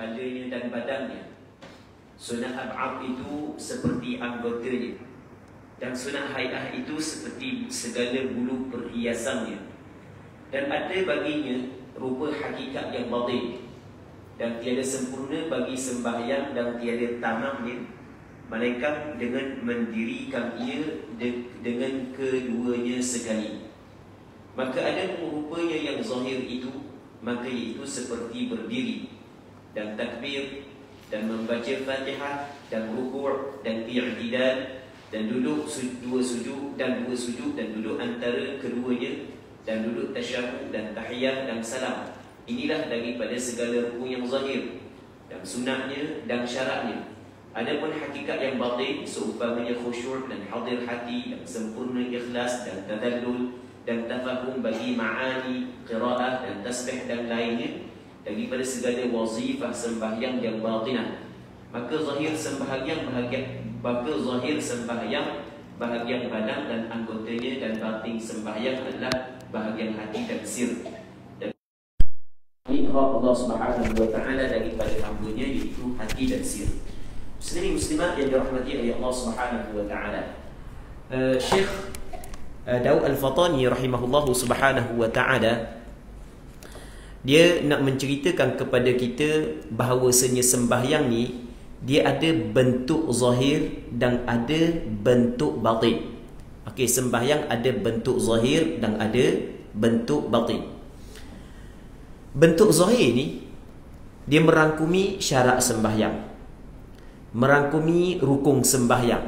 kepalanya dan badannya. Sunat ab'ad itu seperti anggotanya, dan sunat hai'ah itu seperti segala bulu perhiasannya. Dan ada baginya rupa hakikat yang batin, dan tiada sempurna bagi sembahyang dan tiada tamamnya, melainkan dengan mendirikan ia dengan keduanya sekali. Maka ada rupanya yang zahir itu, maka itu seperti berdiri dan takbir dan membaca Fatihah dan rukuk dan i'tidal dan duduk dua sujud dan duduk antara keduanya dan duduk tasyahud dan tahiyat dan salam. Inilah daripada segala rukun yang zahir dan sunatnya dan syaratnya. Adapun hakikat yang batin, seumpamanya khusyuk dan hadir hati dan sempurna ikhlas dan tadallul dan tafahum bagi ma'ani, qiraah dan tasbih dan lainnya, daripada segala wazifah sembahyang yang batinah. Maka zahir sembahyang bahagian badan dan anggotanya, dan batin sembahyang adalah bahagian hati dan sir. Dan ini Allah Subhanahu wa taala daripada hamba-Nya, iaitu hati dan sir. Muslimin muslimat yang dirahmati oleh Allah Subhanahu wa taala. Syekh Daud Al-Fatani rahimahullahu subhanahu wa ta'ala, dia nak menceritakan kepada kita bahawasanya sembahyang ni dia ada bentuk zahir dan ada bentuk batin. Okey, sembahyang ada bentuk zahir dan ada bentuk batin. Bentuk zahir ni dia merangkumi syarat sembahyang, merangkumi rukun sembahyang,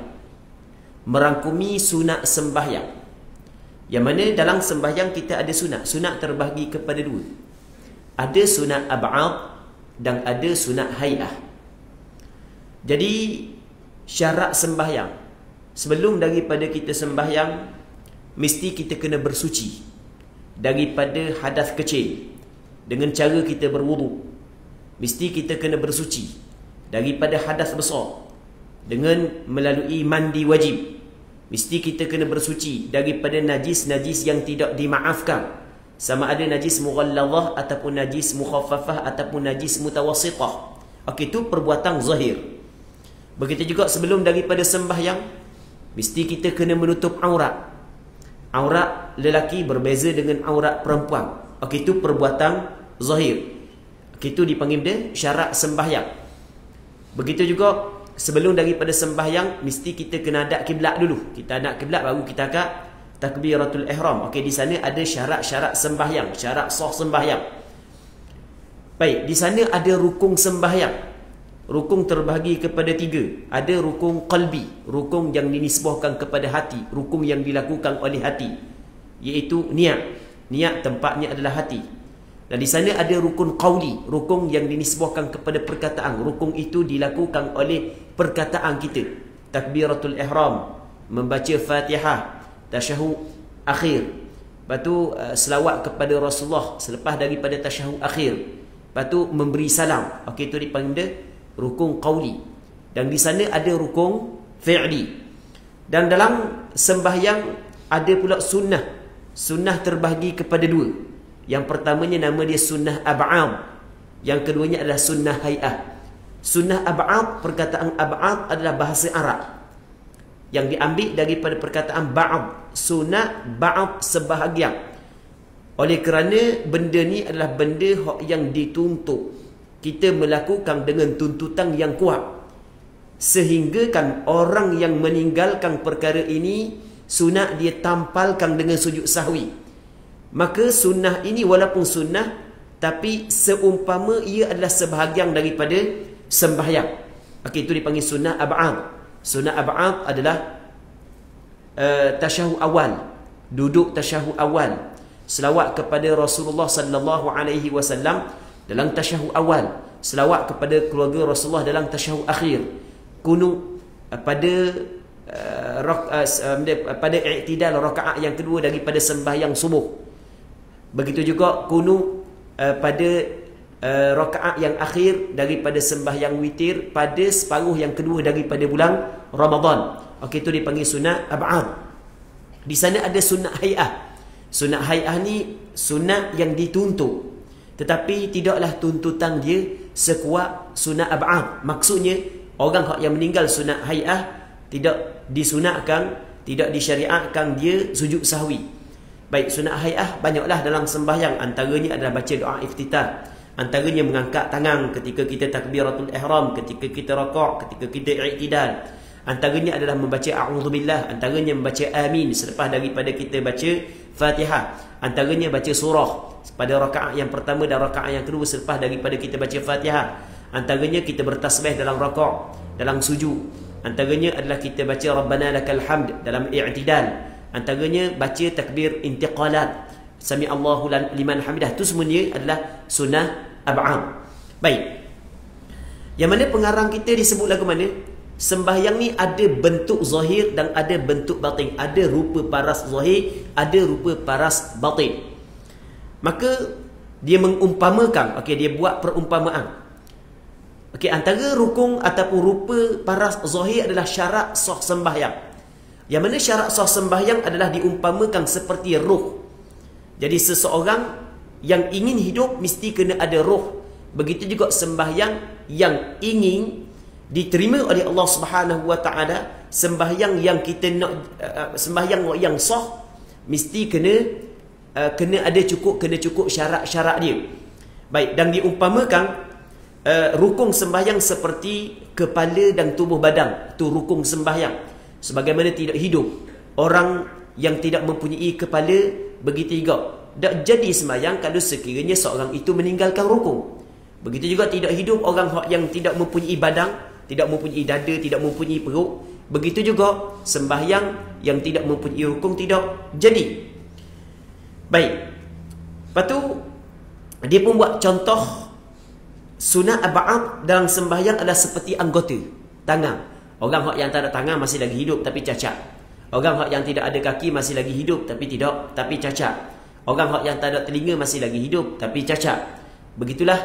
merangkumi sunat sembahyang. Yang mana dalam sembahyang kita ada sunat. Sunat terbahagi kepada dua. Ada sunat ab'ad dan ada sunat hai'ah. Jadi syarat sembahyang, sebelum daripada kita sembahyang, mesti kita kena bersuci daripada hadas kecil dengan cara kita berwuduk. Mesti kita kena bersuci daripada hadas besar dengan melalui mandi wajib. Mesti kita kena bersuci daripada najis-najis yang tidak dimaafkan, sama ada najis mughalladhah ataupun najis mukhaffafah ataupun najis mutawassithah. Okey, itu perbuatan zahir. Begitu juga sebelum daripada sembahyang, mesti kita kena menutup aurat. Aurat lelaki berbeza dengan aurat perempuan. Okey, itu perbuatan zahir. Okey, itu dipanggil dia syarat sembahyang. Begitu juga sebelum daripada sembahyang, mesti kita kena hadap kiblat dulu. Kita hadap kiblat baru kita akad takbiratul ihram. Okey, di sana ada syarat-syarat sembahyang, syarat sah sembahyang. Baik, di sana ada rukun sembahyang. Rukun terbahagi kepada tiga. Ada rukun qalbi, rukun yang dinisbahkan kepada hati, rukun yang dilakukan oleh hati, iaitu niat. Niat tempatnya adalah hati. Dan di sana ada rukun qauli, rukun yang dinisbahkan kepada perkataan. Rukun itu dilakukan oleh perkataan kita. Takbiratul ihram, membaca Fatihah, tasyahud akhir, lepas tu selawat kepada Rasulullah selepas daripada tasyahud akhir, lepas tu memberi salam. Okey, itu dipanggil dia rukun qauli. Dan di sana ada rukun fi'li. Dan dalam sembahyang ada pula sunnah. Sunnah terbahagi kepada dua. Yang pertamanya nama dia sunnah ab'ad, yang keduanya adalah sunnah hai'ah. Sunnah ab'ad, perkataan ab'ad adalah bahasa Arab yang diambil daripada perkataan ba'd, sunat ba'd sebahagian. Oleh kerana benda ni adalah benda yang dituntut, kita melakukan dengan tuntutan yang kuat, sehingga kan orang yang meninggalkan perkara ini, sunat dia tampalkan dengan sujud sahwi. Maka sunnah ini walaupun sunnah, tapi seumpama ia adalah sebahagian daripada sembahyang. Okey, itu dipanggil sunnah ab'ad. Sunnah ab'ad adalah tasyahud awal, duduk tasyahud awal, selawat kepada Rasulullah sallallahu alaihi wasallam dalam tasyahud awal, selawat kepada keluarga Rasulullah dalam tasyahud akhir, kunut pada i'tidal rakaat yang kedua daripada sembahyang subuh. Begitu juga kunut pada rakaat yang akhir daripada sembahyang witir pada separuh yang kedua daripada bulan Ramadan. Okey, itu dipanggil sunat ab'ad. Di sana ada sunat hai'ah. Sunat hai'ah ni sunat yang dituntut. Tetapi tidaklah tuntutan dia sekuat sunat ab'ad. Maksudnya orang yang meninggal sunat hay'ah tidak disunatkan, tidak disyariatkan dia sujud sahwi. Baik, sunat hay'ah banyaklah dalam sembahyang. Antaranya adalah baca doa iftitah. Antaranya mengangkat tangan ketika kita takbiratul ihram, ketika kita rakaat, ketika kita i'tidal. Antaranya adalah membaca a'udzubillah, antaranya membaca amin selepas daripada kita baca Fatihah. Antaranya baca surah pada rakaat yang pertama dan rakaat yang kedua selepas daripada kita baca Fatihah. Antaranya kita bertasbih dalam rakaat, dalam sujud. Antaranya adalah kita baca Rabbana lakal hamd dalam i'tidal. Antaranya baca takbir intiqalat, Sami Allahu liman hamidah. Itu semuanya adalah sunnah ab'ad. Baik. Yang mana pengarang kita disebut lagu mana? Sembahyang ni ada bentuk zahir dan ada bentuk batin. Ada rupa paras zahir, ada rupa paras batin. Maka dia mengumpamakan, okey, dia buat perumpamaan. Okey, antara rukun ataupun rupa paras zahir adalah syarat sah sembahyang. Yang mana syarat sah sembahyang adalah diumpamakan seperti roh. Jadi seseorang yang ingin hidup mesti kena ada roh. Begitu juga sembahyang yang ingin diterima oleh Allah Subhanahu wa taala, sembahyang yang kita nak sembahyang yang sah mesti kena ada cukup syarat-syarat dia. Baik, dan diumpamakan rukun sembahyang seperti kepala dan tubuh badan. Itu rukun sembahyang. Sebagaimana tidak hidup orang yang tidak mempunyai kepala, begitu juga tak jadi sembahyang kalau sekiranya seorang itu meninggalkan rukun. Begitu juga tidak hidup orang yang tidak mempunyai badan, tidak mempunyai dada, tidak mempunyai perut. Begitu juga sembahyang yang tidak mempunyai rukun tidak jadi. Baik. Lepas tu dia pun buat contoh sunat ab'ad dalam sembahyang adalah seperti anggota tangan. Orang yang tak ada tangan masih lagi hidup tapi cacat. Orang yang tidak ada kaki masih lagi hidup tapi cacat. Orang yang tak ada telinga masih lagi hidup tapi cacat. Begitulah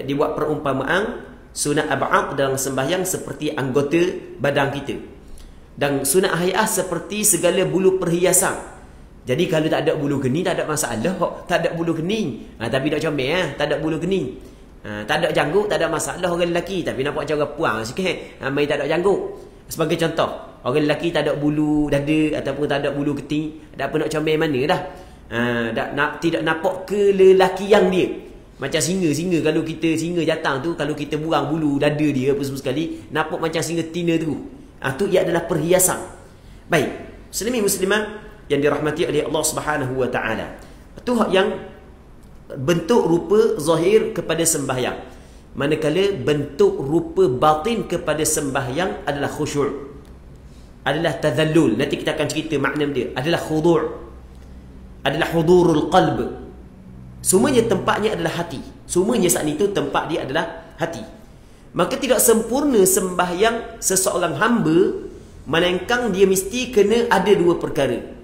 dibuat perumpamaan sunat ab'ad dalam sembahyang seperti anggota badan kita. Dan sunat hay'ah seperti segala bulu perhiasan. Jadi kalau tak ada bulu kening tak ada masalah. Tak ada bulu kening, tapi tak comel, tak ada bulu kening. Tak ada janggut tak ada masalah orang lelaki, tapi nampak cara puang sikit. Mai tak ada janggut. Sebagai contoh, orang lelaki tak ada bulu dada ataupun tak ada bulu keting, tak apa nak comel mana dah. Tidak nampak kelelakian dia. Macam singa kalau kita singa jatang tu, kalau kita buang bulu dada dia apa semua sekali, nampak macam singa tina tu. Tu ia adalah perhiasan. Baik, muslimin muslimat yang dirahmati oleh Allah Subhanahu wa taala. Itu hak yang bentuk rupa zahir kepada sembahyang. Manakala bentuk rupa batin kepada sembahyang adalah khusyuk, adalah tadhallul. Nanti kita akan cerita makna dia. Adalah khudu', adalah hudurul qalb. Semuanya tempatnya adalah hati. Semuanya saat itu tempat dia adalah hati. Maka tidak sempurna sembahyang seseorang hamba melainkan dia mesti kena ada dua perkara.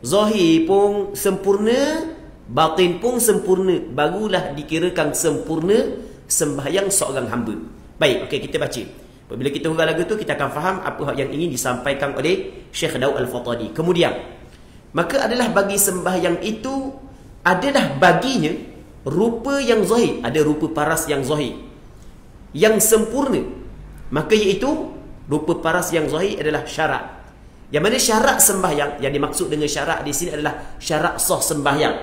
Zahir pun sempurna, batin pun sempurna, barulah dikirakan sempurna sembahyang seorang hamba. Baik, okey, kita baca. Apabila kita huraikan lagu tu, kita akan faham apa yang ingin disampaikan oleh Syekh Daud Al-Fatadi. Kemudian, maka adalah bagi sembahyang itu adalah baginya rupa yang zahir, ada rupa paras yang zahir yang sempurna. Maka iaitu rupa paras yang zahir adalah syarat. Yang mana syarat sembahyang, yang dimaksud dengan syarat di sini adalah syarat sah sembahyang.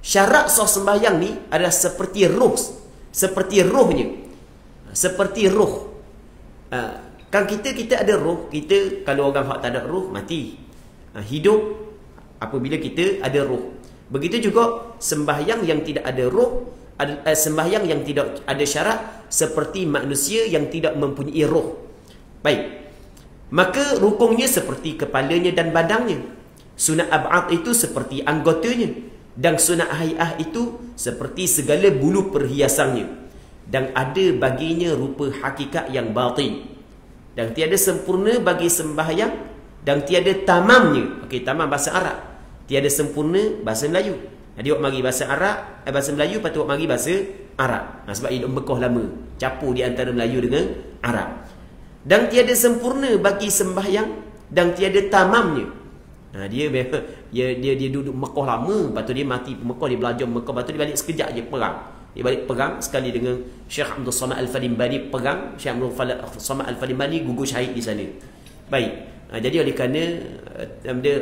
Syarat sah sembahyang ni adalah seperti roh, seperti rohnya, seperti roh. Kan kita ada roh. Kita kalau orang tak ada roh mati. Hidup apabila kita ada roh. Begitu juga sembahyang yang tidak ada roh, sembahyang yang tidak ada syarat seperti manusia yang tidak mempunyai roh. Baik. Maka rukunnya seperti kepalanya dan badannya. Sunat ab'ad itu seperti anggotanya. Dan sunat hay'ah itu seperti segala bulu perhiasannya. Dan ada baginya rupa hakikat yang batin. Dan tiada sempurna bagi sembahyang, dan tiada tamamnya. Okey, tamam bahasa Arab. Tiada sempurna bahasa Melayu. Dia awak mari bahasa Arab, bahasa Melayu, lepas tu awak mari bahasa Arab. Sebab hidup Mekah lama, campur di antara Melayu dengan Arab. Dan tiada sempurna bagi sembahyang, dan tiada tamamnya. Dia duduk Mekah lama, lepas tu dia mati Mekah, dia belajar Mekah, lepas tu dia balik sekejap je perang. Dia balik perang sekali dengan Syekh Abdul Samad Al-Fadimbani, perang Syekh Abdul Samad Al-Fadimbani gugur syahid di sana. Baik. Jadi oleh kerana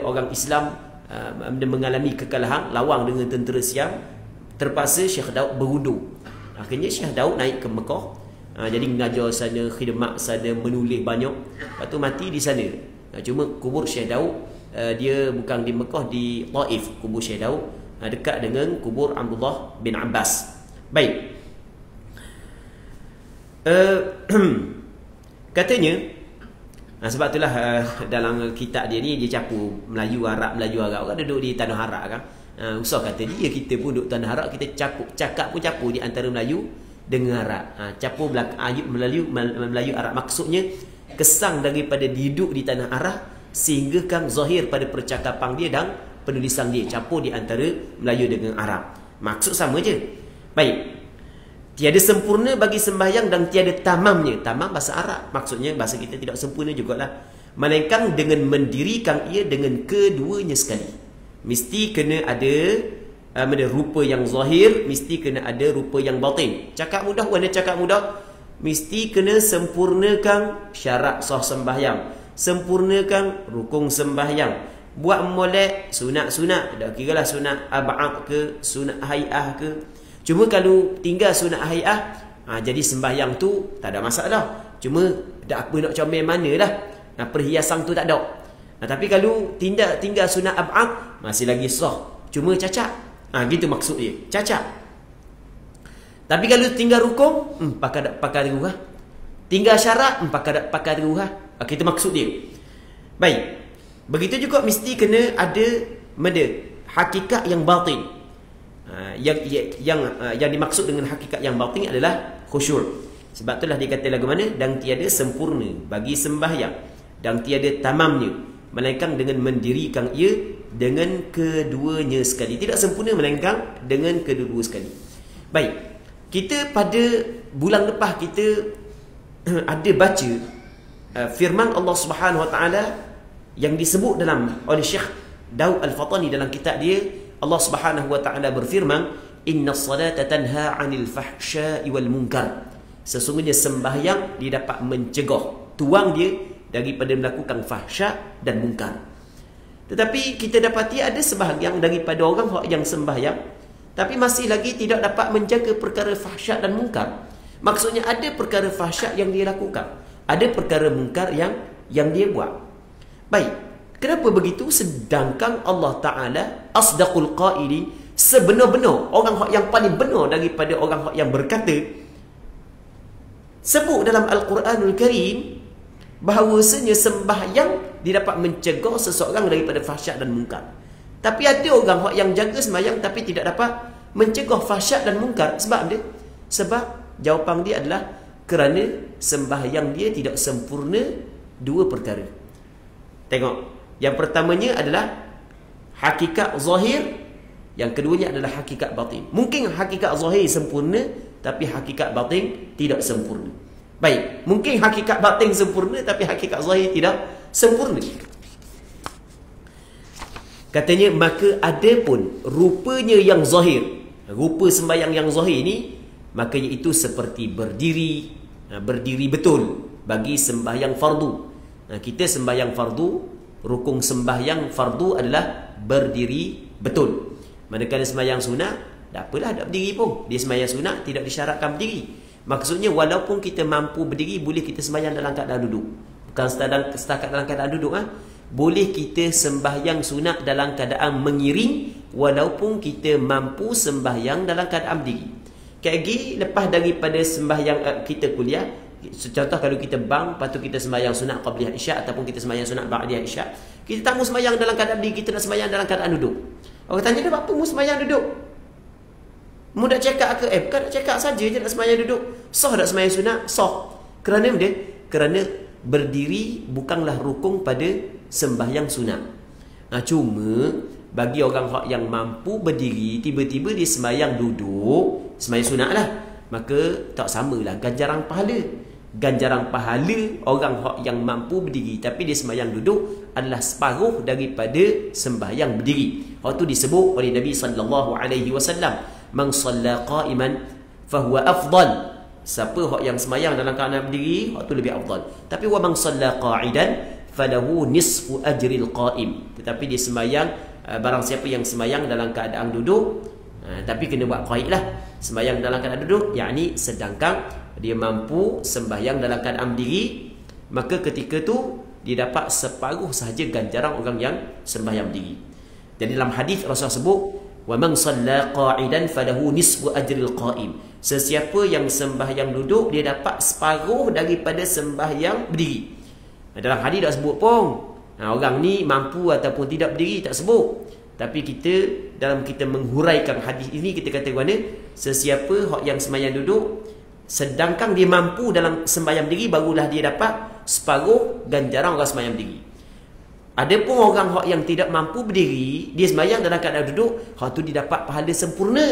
orang Islam mengalami kekalahan, lawang dengan tentera Siam, terpaksa Syekh Daud berundur. Akhirnya Syekh Daud naik ke Mekah, jadi mengajar sana, khidmat sana, menulis banyak. Lepas tu mati di sana. Cuma kubur Syekh Daud dia bukan di Mekah, di Taif kubur Syekh Daud, dekat dengan kubur Abdullah bin Abbas. Baik. Katanya sebab itulah dalam kitab dia ni dia campur Melayu Arab. Orang duduk di tanah Arab kan. Usah kata dia, kita pun duduk tanah Arab, kita cakap pun campur di antara Melayu dengan Arab. Campur Melayu Arab. Maksudnya kesan daripada duduk di tanah Arab sehingga kan zahir pada percakapan dia dan penulisan dia, campur di antara Melayu dengan Arab. Maksud sama je. Baik. Tiada sempurna bagi sembahyang dan tiada tamamnya. Tamam bahasa Arab, maksudnya bahasa kita tidak sempurna jugalah. Melainkan dengan mendirikan ia dengan keduanya sekali. Mesti kena ada rupa yang zahir, mesti kena ada rupa yang batin. Cakap mudah, mana cakap mudah? Mesti kena sempurnakan syarat sah sembahyang, sempurnakan rukun sembahyang. Buat molek sunat-sunat, dah kiralah sunat ab'ad ke, sunat hai'ah ke. Cuma kalau tinggal sunat hai'ah, jadi sembahyang tu tak ada masalah. Cuma tak apa nak comel mana lah. Perhiasan tu tak ada. Tapi kalau tinggal sunat ab'ad, masih lagi sah. Cuma cacat. Gitu maksud dia. Cacat. Tapi kalau tinggal rukun, pakai ruhah. Tinggal syarat, pakai ruhah. Itu maksud dia. Baik. Begitu juga mesti kena ada hakikat yang batin. Yang dimaksud dengan hakikat yang batin adalah khusyuk. Sebab itulah dia kata lagu mana, dan tiada sempurna bagi sembahyang dan tiada tamamnya, melainkan dengan mendirikan ia dengan keduanya sekali. Tidak sempurna melainkan dengan kedua-dua sekali. Baik. Kita pada bulan lepas kita ada baca firman Allah Subhanahu Wa Taala yang disebut oleh Syekh Daud Al-Fatani dalam kitab dia. Allah Subhanahu Wa Taala berfirman, "Innas salata tanha 'anil fahsya'i wal munkar." Sesungguhnya sembahyang dia dapat mencegah tuang dia daripada melakukan fahsya dan munkar. Tetapi kita dapati ada sebahagian daripada orang yang sembahyang tapi masih lagi tidak dapat menjaga perkara fahsya dan munkar. Maksudnya ada perkara fahsya yang dia lakukan, ada perkara munkar yang dia buat. Baik. Kenapa begitu? Sedangkan Allah Ta'ala asdaqul qailin, sebenar-benar orang yang paling benar daripada orang yang berkata, sebut dalam Al-Quranul Karim bahawasanya sembahyang dia dapat mencegah seseorang daripada fahsyat dan munkar. Tapi ada orang yang jaga sembahyang tapi tidak dapat mencegah fahsyat dan munkar. Sebab dia? Sebab jawapan dia adalah kerana sembahyang dia tidak sempurna dua perkara. Tengok. Yang pertamanya adalah hakikat zahir, yang keduanya adalah hakikat batin. Mungkin hakikat zahir sempurna tapi hakikat batin tidak sempurna. Baik, mungkin hakikat batin sempurna tapi hakikat zahir tidak sempurna. Katanya maka ada pun rupanya yang zahir, rupa sembahyang yang zahir ni, maka iaitu seperti berdiri betul bagi sembahyang fardu. Kita sembahyang fardu, rukun sembahyang fardu adalah berdiri betul. Manakala sembahyang sunat, tak apalah tak berdiri pun. Dia sembahyang sunat tidak disyaratkan berdiri. Maksudnya walaupun kita mampu berdiri, boleh kita sembahyang dalam keadaan duduk. Bukan setakat dalam keadaan duduk. Boleh kita sembahyang sunat dalam keadaan mengiring, walaupun kita mampu sembahyang dalam keadaan berdiri. Lagi lepas daripada sembahyang kita kuliah, contoh kalau kita lepas tu kita sembahyang sunat qabliyah isyak ataupun kita sembahyang sunat ba'diyah isyak, kita tak mau sembahyang dalam keadaan berdiri, kita nak sembahyang dalam keadaan duduk. Orang tanya dia, apa mau sembahyang duduk? Mu nak cakap ke? Bukan nak cakap saja je nak sembahyang duduk. Sah tak sembahyang sunat? Sah. Kerana dia? Kerana berdiri bukanlah rukun pada sembahyang sunat. Cuma bagi orang yang mampu berdiri, tiba-tiba dia sembahyang duduk, sembahyang sunat lah, maka tak samalah ganjaran pahala. ganjaran pahala orang yang mampu berdiri tapi dia sembahyang duduk adalah separuh daripada sembahyang berdiri. Hak tu disebut oleh Nabi sallallahu alaihi wasallam, man shalla qa'iman fahuwa afdal. Siapa hak yang sembahyang dalam keadaan berdiri, hak tu lebih afdal. Tapi wa man shalla qa'idan falahu nisfu ajril qa'im. Tetapi dia sembahyang, barang siapa yang sembahyang dalam keadaan duduk, tapi kena buat qaid lah. Sembahyang dalam keadaan duduk, yakni sedangkan dia mampu sembahyang dalam keadaan berdiri, maka ketika tu dia dapat separuh sahaja ganjaran orang yang sembahyang berdiri. Jadi dalam hadis Rasul sebut, wa man shalla qa'idan falahu nisfu ajril qa'im. Sesiapa yang sembahyang duduk, dia dapat separuh daripada sembahyang berdiri. Dalam hadis tak sebut pun orang ni mampu ataupun tidak berdiri, tak sebut. Tapi kita dalam kita menghuraikan hadis ini, kita kata mana sesiapa yang sembahyang duduk sedangkan dia mampu dalam sembahyang berdiri, barulah dia dapat separuh ganjaran orang sembahyang berdiri. Adapun orang yang tidak mampu berdiri, dia sembahyang dalam keadaan duduk, hak tu dia dapat pahala sempurna.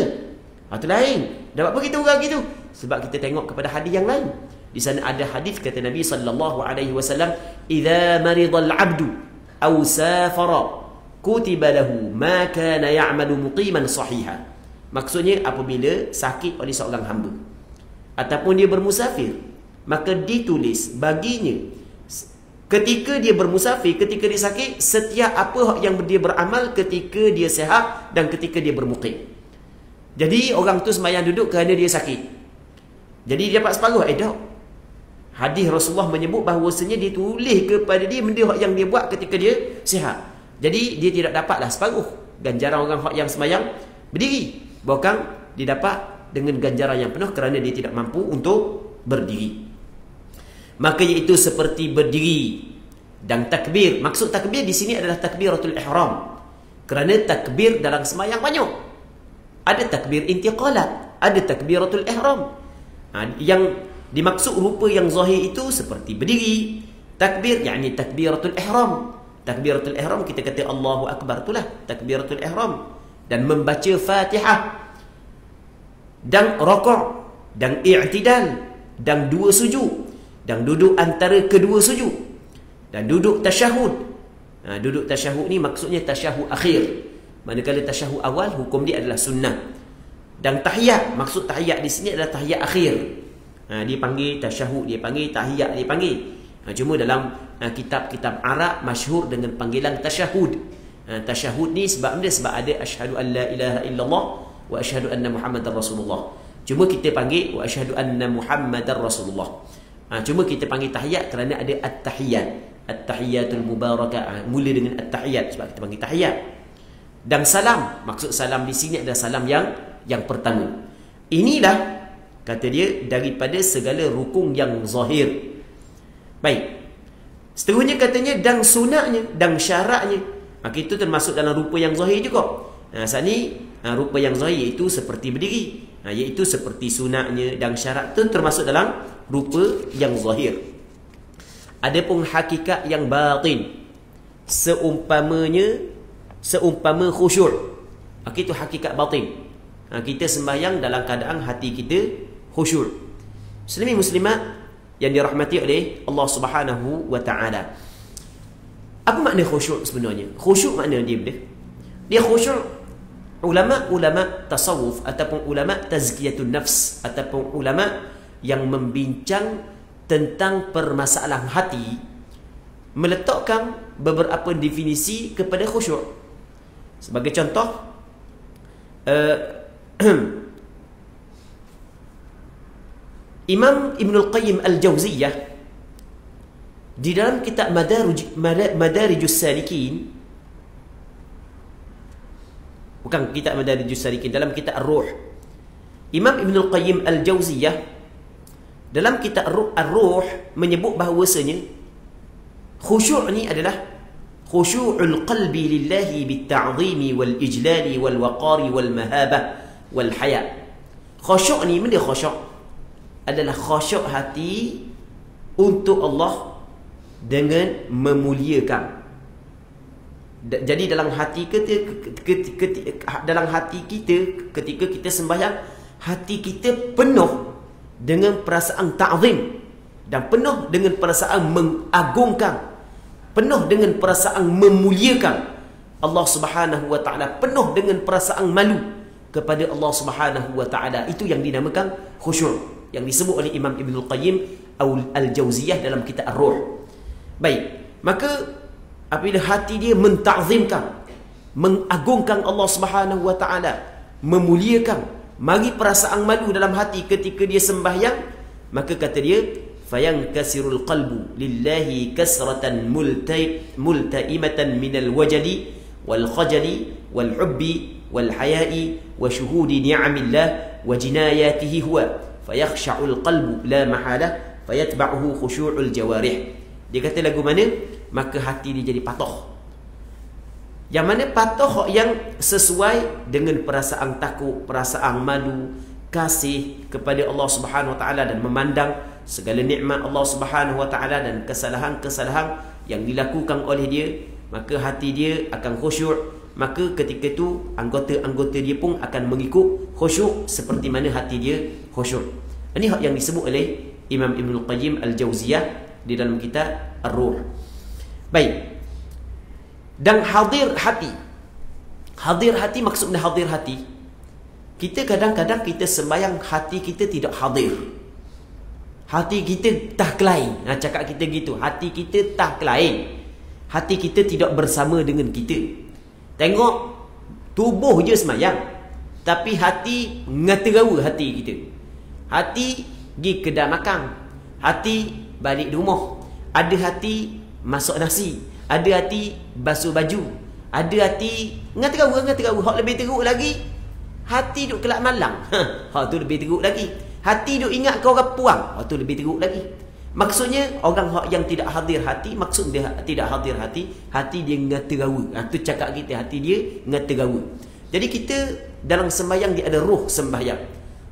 Hak tu lain. Dapat apa kita orang gitu? Sebab kita tengok kepada hadis yang lain. Di sana ada hadis kata Nabi sallallahu alaihi wasallam, "Idza maridal 'abdu aw safara kutiba lahu ma kana ya'malu muqiman sahiha." Maksudnya apabila sakit oleh seorang hamba ataupun dia bermusafir, maka ditulis baginya ketika dia bermusafir, ketika dia sakit, setiap apa yang dia beramal ketika dia sihat dan ketika dia bermukim. Jadi orang tu sembahyang duduk kerana dia sakit, jadi dia dapat separuh. Tak. Hadis Rasulullah menyebut bahawasanya ditulis kepada dia benda yang dia buat ketika dia sihat. Jadi dia tidak dapatlah separuh ganjaran orang yang sembahyang berdiri, bahkan dia dapat dengan ganjaran yang penuh kerana dia tidak mampu untuk berdiri. Maka iaitu seperti berdiri dan takbir. Maksud takbir di sini adalah takbiratul ihram. Kerana takbir dalam sembahyang banyak. Ada takbir intiqalat, ada takbiratul ihram. Yang dimaksud rupa yang zahir itu seperti berdiri. Takbir yakni takbiratul ihram. Takbiratul ihram kita kata Allahu Akbar, itulah takbiratul ihram. Dan membaca Fatihah, dan rakaat, dan i'tidal, dan dua sujud, dan duduk antara kedua sujud, dan duduk tasyahud. Duduk tasyahud ni maksudnya tasyahud akhir. Manakala tasyahud awal hukum dia adalah sunnah. Dan tahiyat, maksud tahiyat di sini adalah tahiyat akhir. Dia panggil tasyahud, dia panggil tahiyat, dia panggil. Cuma dalam kitab-kitab Arab masyhur dengan panggilan tasyahud. Tasyahud ni sebab dia sebab ada asyhadu an la ilaha illallah wa asyhadu anna Muhammadar Rasulullah. Cuma kita panggil wa asyhadu anna Muhammadar Rasulullah. Cuma kita panggil tahiyat kerana ada at-tahiyat. At-tahiyatul mubarakah. Mula dengan at-tahiyat sebab kita panggil tahiyat. Dan salam, maksud salam di sini adalah salam yang pertama. Inilah kata dia daripada segala rukun yang zahir. Baik. Seterusnya katanya dan sunatnya dan syaratnya. Itu termasuk dalam rupa yang zahir juga. Saat ni rupa yang zahir iaitu seperti berdiri, iaitu seperti sunatnya dan syarat itu termasuk dalam rupa yang zahir. Adapun hakikat yang batin, seumpama khusyuk, itu hakikat batin. Kita sembahyang dalam keadaan hati kita khusyuk. Muslimin muslimat yang dirahmati oleh Allah Subhanahu wa taala. Apa makna khusyuk sebenarnya? Khusyuk makna dia bila? Dia khusyuk, ulama-ulama tasawuf ataupun ulama tazkiyatun nafs ataupun ulama yang membincang tentang permasalahan hati meletakkan beberapa definisi kepada khusyuk. Sebagai contoh, Imam Ibnul Qayyim Al-Jauziyah di dalam kitab Madarijus Salikin, bukan kitab Madarijus Salikin, dalam kitab Ar-Ruh, Imam Ibnul Qayyim Al-Jauziyah dalam kitab Ar-Ruh menyebut bahawasanya khusyuk ni adalah khusyu'ul qalbi lillahi bitta'zimi wal ijlali wal waqari wal mahabah wal haya. Khusyuk ni, benda khusyuk adalah khusyuk hati untuk Allah dengan memuliakan. Jadi dalam hati dalam hati kita ketika kita sembahyang, hati kita penuh dengan perasaan ta'zim, dan penuh dengan perasaan mengagungkan, penuh dengan perasaan memuliakan Allah Subhanahu wa taala, penuh dengan perasaan malu kepada Allah Subhanahu wa taala. Itu yang dinamakan khusyuk, yang disebut oleh Imam Ibnul Qayyim Al-Jauziyah dalam kitab Ar-Ruh. Baik, maka apabila hati dia menta'zimkan, mengagungkan Allah Subhanahu wa taala, memuliakan, mari perasaan malu dalam hati ketika dia sembahyang, maka kata dia fayankasirul qalbu lillahi kasratan multaimatan minal wajali wal khajali wal hubbi wal haya'i wa syuhudi ni'amillah wa jinayatihi huwa fayakhsha'ul qalbu la mahalah fayatba'uhu khusyu'ul jawarih. Dia kata lagu mana? Maka hati dia jadi patuh. Yang mana patuh yang sesuai dengan perasaan takut, perasaan malu, kasih kepada Allah Subhanahu wa taala, dan memandang segala nikmat Allah Subhanahu wa taala dan kesalahan-kesalahan yang dilakukan oleh dia, maka hati dia akan khusyuk. Maka ketika itu anggota-anggota dia pun akan mengikut khusyuk seperti mana hati dia khusyuk. Ini hak yang disebut oleh Imam Ibnul Qayyim Al-Jauziyah di dalam kitab Ar-Ruh. Baik. Dan hadir hati. Hadir hati, maksudnya hadir hati, kita kadang-kadang kita sembahyang hati kita tidak hadir. Hati kita tak lain. Cakap kita gitu, hati kita tak lain. Hati kita tidak bersama dengan kita. Tengok tubuh je sembahyang, tapi hati ngaterawa hati kita. Hati pergi kedai makan, hati balik rumah, ada hati masak nasi, ada hati basuh baju, ada hati ngaterawa. Hak lebih teruk lagi, hati duk kelak malang. Hak tu lebih teruk lagi. Hati duk ingat ke orang puang. Hak tu lebih teruk lagi. Maksudnya orang yang tidak hadir hati, maksud dia tidak hadir hati, hati dia ngaterawa. Tu cakap kita, hati dia ngaterawa. Jadi kita dalam sembahyang dia ada roh sembahyang.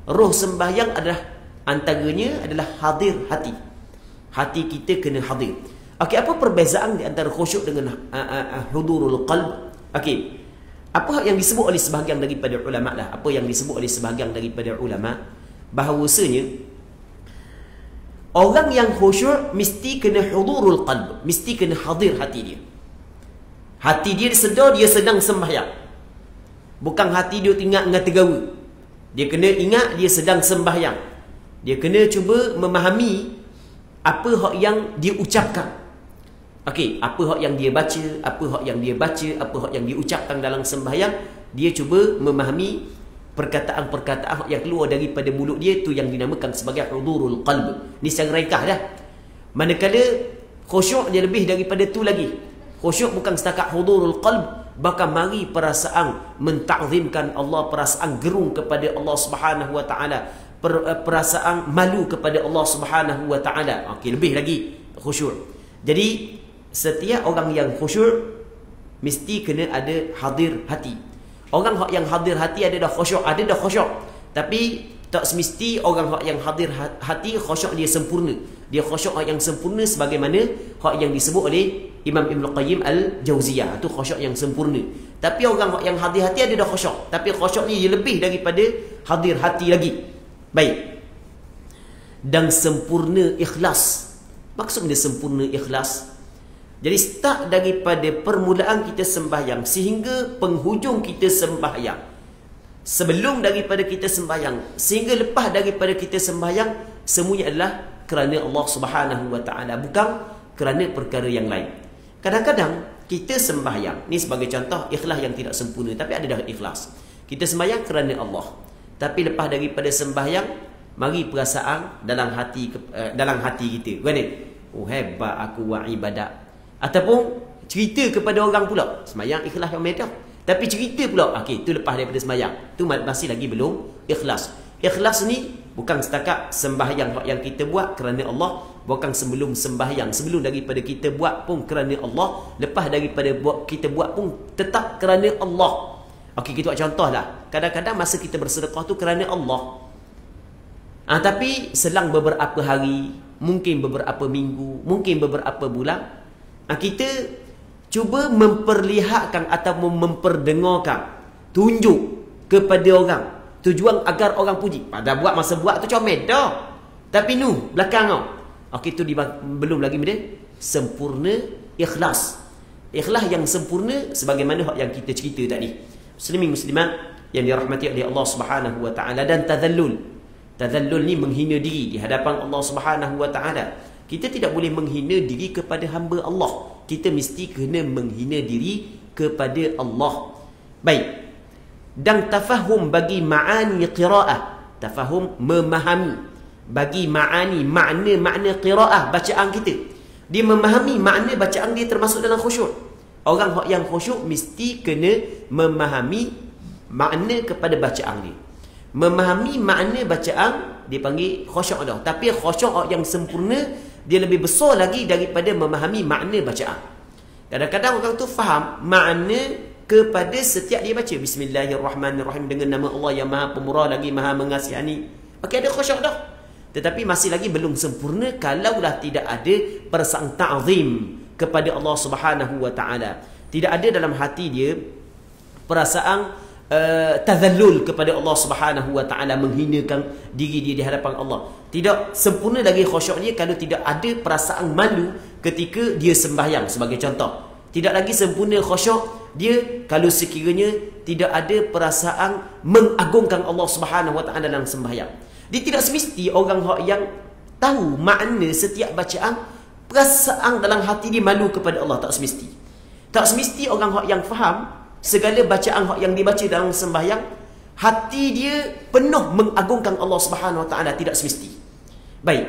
Roh sembahyang adalah antaranya adalah hadir hati. Hati kita kena hadir. Okey, apa perbezaan di antara khusyuk dengan hudurul qalb? Okey. Apa yang disebut oleh sebahagian daripada ulama lah, apa yang disebut oleh sebahagian daripada ulama, bahawasanya orang yang khusyuk mesti kena hudurul qalb, mesti kena hadir hati dia. Hati dia sedar dia sedang sembahyang. Bukan hati dia ingat ngaterawa. Dia kena ingat dia sedang sembahyang. Dia kena cuba memahami apa hak yang dia ucapkan. Okey, apa hak yang dia baca, apa hak yang dia baca, apa hak yang dia ucapkan dalam sembahyang, dia cuba memahami perkataan-perkataan yang keluar daripada mulut dia, tu yang dinamakan sebagai hudurul qalb. Ni secara ringkas dah. Manakala khusyuk dia lebih daripada tu lagi. Khusyuk bukan setakat hudurul qalb, bahkan mari perasaan mentakzimkan Allah, perasaan gerung kepada Allah Subhanahu wa taala, perasaan malu kepada Allah Subhanahu wa taala. Okey, lebih lagi khusyuk. Jadi setiap orang yang khusyuk mesti kena ada hadir hati. Orang yang hadir hati ada dah khusyuk, ada dah khusyuk. Tapi tak semesti orang yang hadir hati khusyuk dia sempurna. Dia khusyuk yang sempurna sebagaimana hak yang disebut oleh Imam Ibnul Qayyim Al-Jauziyah, itu khusyuk yang sempurna. Tapi orang yang hadir hati ada dah khusyuk, tapi khusyuk ni dia lebih daripada hadir hati lagi. Baik. Dan sempurna ikhlas. Maksudnya sempurna ikhlas, jadi start daripada permulaan kita sembahyang sehingga penghujung kita sembahyang, sebelum daripada kita sembahyang sehingga lepas daripada kita sembahyang, semuanya adalah kerana Allah Subhanahu wa taala, bukan kerana perkara yang lain. Kadang-kadang kita sembahyang, ni sebagai contoh ikhlas yang tidak sempurna, tapi ada dah ikhlas. Kita sembahyang kerana Allah, tapi lepas daripada sembahyang, mari perasaan dalam hati kita, kan? Oh, hebat aku buat ibadat. Ataupun cerita kepada orang pula, sembahyang ikhlas yang medah, tapi cerita pula, okey, tu lepas daripada sembahyang, tu masih lagi belum ikhlas. Ikhlas ni bukan setakat sembahyang yang kita buat kerana Allah, bukan sebelum sembahyang, sebelum daripada kita buat pun kerana Allah, lepas daripada kita buat pun tetap kerana Allah. Okey, kita buat contoh lah. Kadang-kadang masa kita bersedekah tu kerana Allah, tapi selang beberapa hari, mungkin beberapa minggu, mungkin beberapa bulan, kita cuba memperlihatkan atau memperdengarkan, tunjuk kepada orang, tujuan agar orang puji. Pada buat masa buat tu comel dah, tapi nu belakang kau, Okey, itu belum lagi sempurna ikhlas. Ikhlas yang sempurna sebagaimana yang kita cerita tadi. Muslimin muslimat yang dirahmati oleh Allah Subhanahu wa taala, dan tadhallul. Tadhallul ni menghina diri di hadapan Allah Subhanahu wa taala. Kita tidak boleh menghina diri kepada hamba Allah. Kita mesti kena menghina diri kepada Allah. Baik. Dan tafahum bagi ma'ani qiraah. Tafahum memahami bagi ma'ani, makna qiraah bacaan kita. Dia memahami makna bacaan dia termasuk dalam khusyuk. Orang yang khusyuk mesti kena memahami makna kepada bacaan dia. Memahami makna bacaan dia panggil khusyuk dah. Tapi khusyuk yang sempurna dia lebih besar lagi daripada memahami makna bacaan. Kadang-kadang orang tu faham makna kepada setiap dia baca Bismillahirrahmanirrahim dengan nama Allah yang Maha Pemurah lagi Maha Mengasihani. Okey, ada khusyuk dah. Tetapi masih lagi belum sempurna kalaulah tidak ada perasaan ta'zim kepada Allah Subhanahu wa taala. Tidak ada dalam hati dia perasaan tazallul kepada Allah Subhanahu wa taala, menghinakan diri dia di hadapan Allah. Tidak sempurna lagi khusyuk dia kalau tidak ada perasaan malu ketika dia sembahyang sebagai contoh. Tidak lagi sempurna khusyuk dia kalau sekiranya tidak ada perasaan mengagungkan Allah Subhanahu wa taala dalam sembahyang. Dia tidak semesti orang yang tahu makna setiap bacaan perasaan dalam hati dia malu kepada Allah, tak semesti. Tak semesti orang yang faham segala bacaan yang dibaca dalam sembahyang hati dia penuh mengagungkan Allah Subhanahu wa taala, tidak semesti. Baik.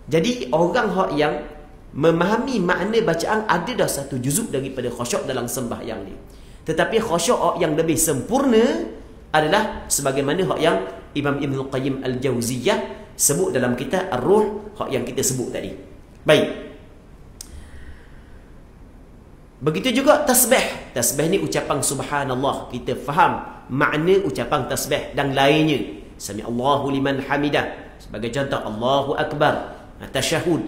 Jadi orang yang memahami makna bacaan ada dah satu juzuk daripada khusyuk dalam sembahyang dia. Tetapi khusyuk yang lebih sempurna adalah sebagaimana yang Imam Ibn Qayyim Al-Jauziyah sebut dalam kitab Ar-Ruh yang kita sebut tadi. Baik. Begitu juga tasbih. Tasbih ni ucapan subhanallah. Kita faham makna ucapan tasbih dan lainnya. Sami Allahu liman hamidah. Sebagai contoh Allahu Akbar. Tasyahud.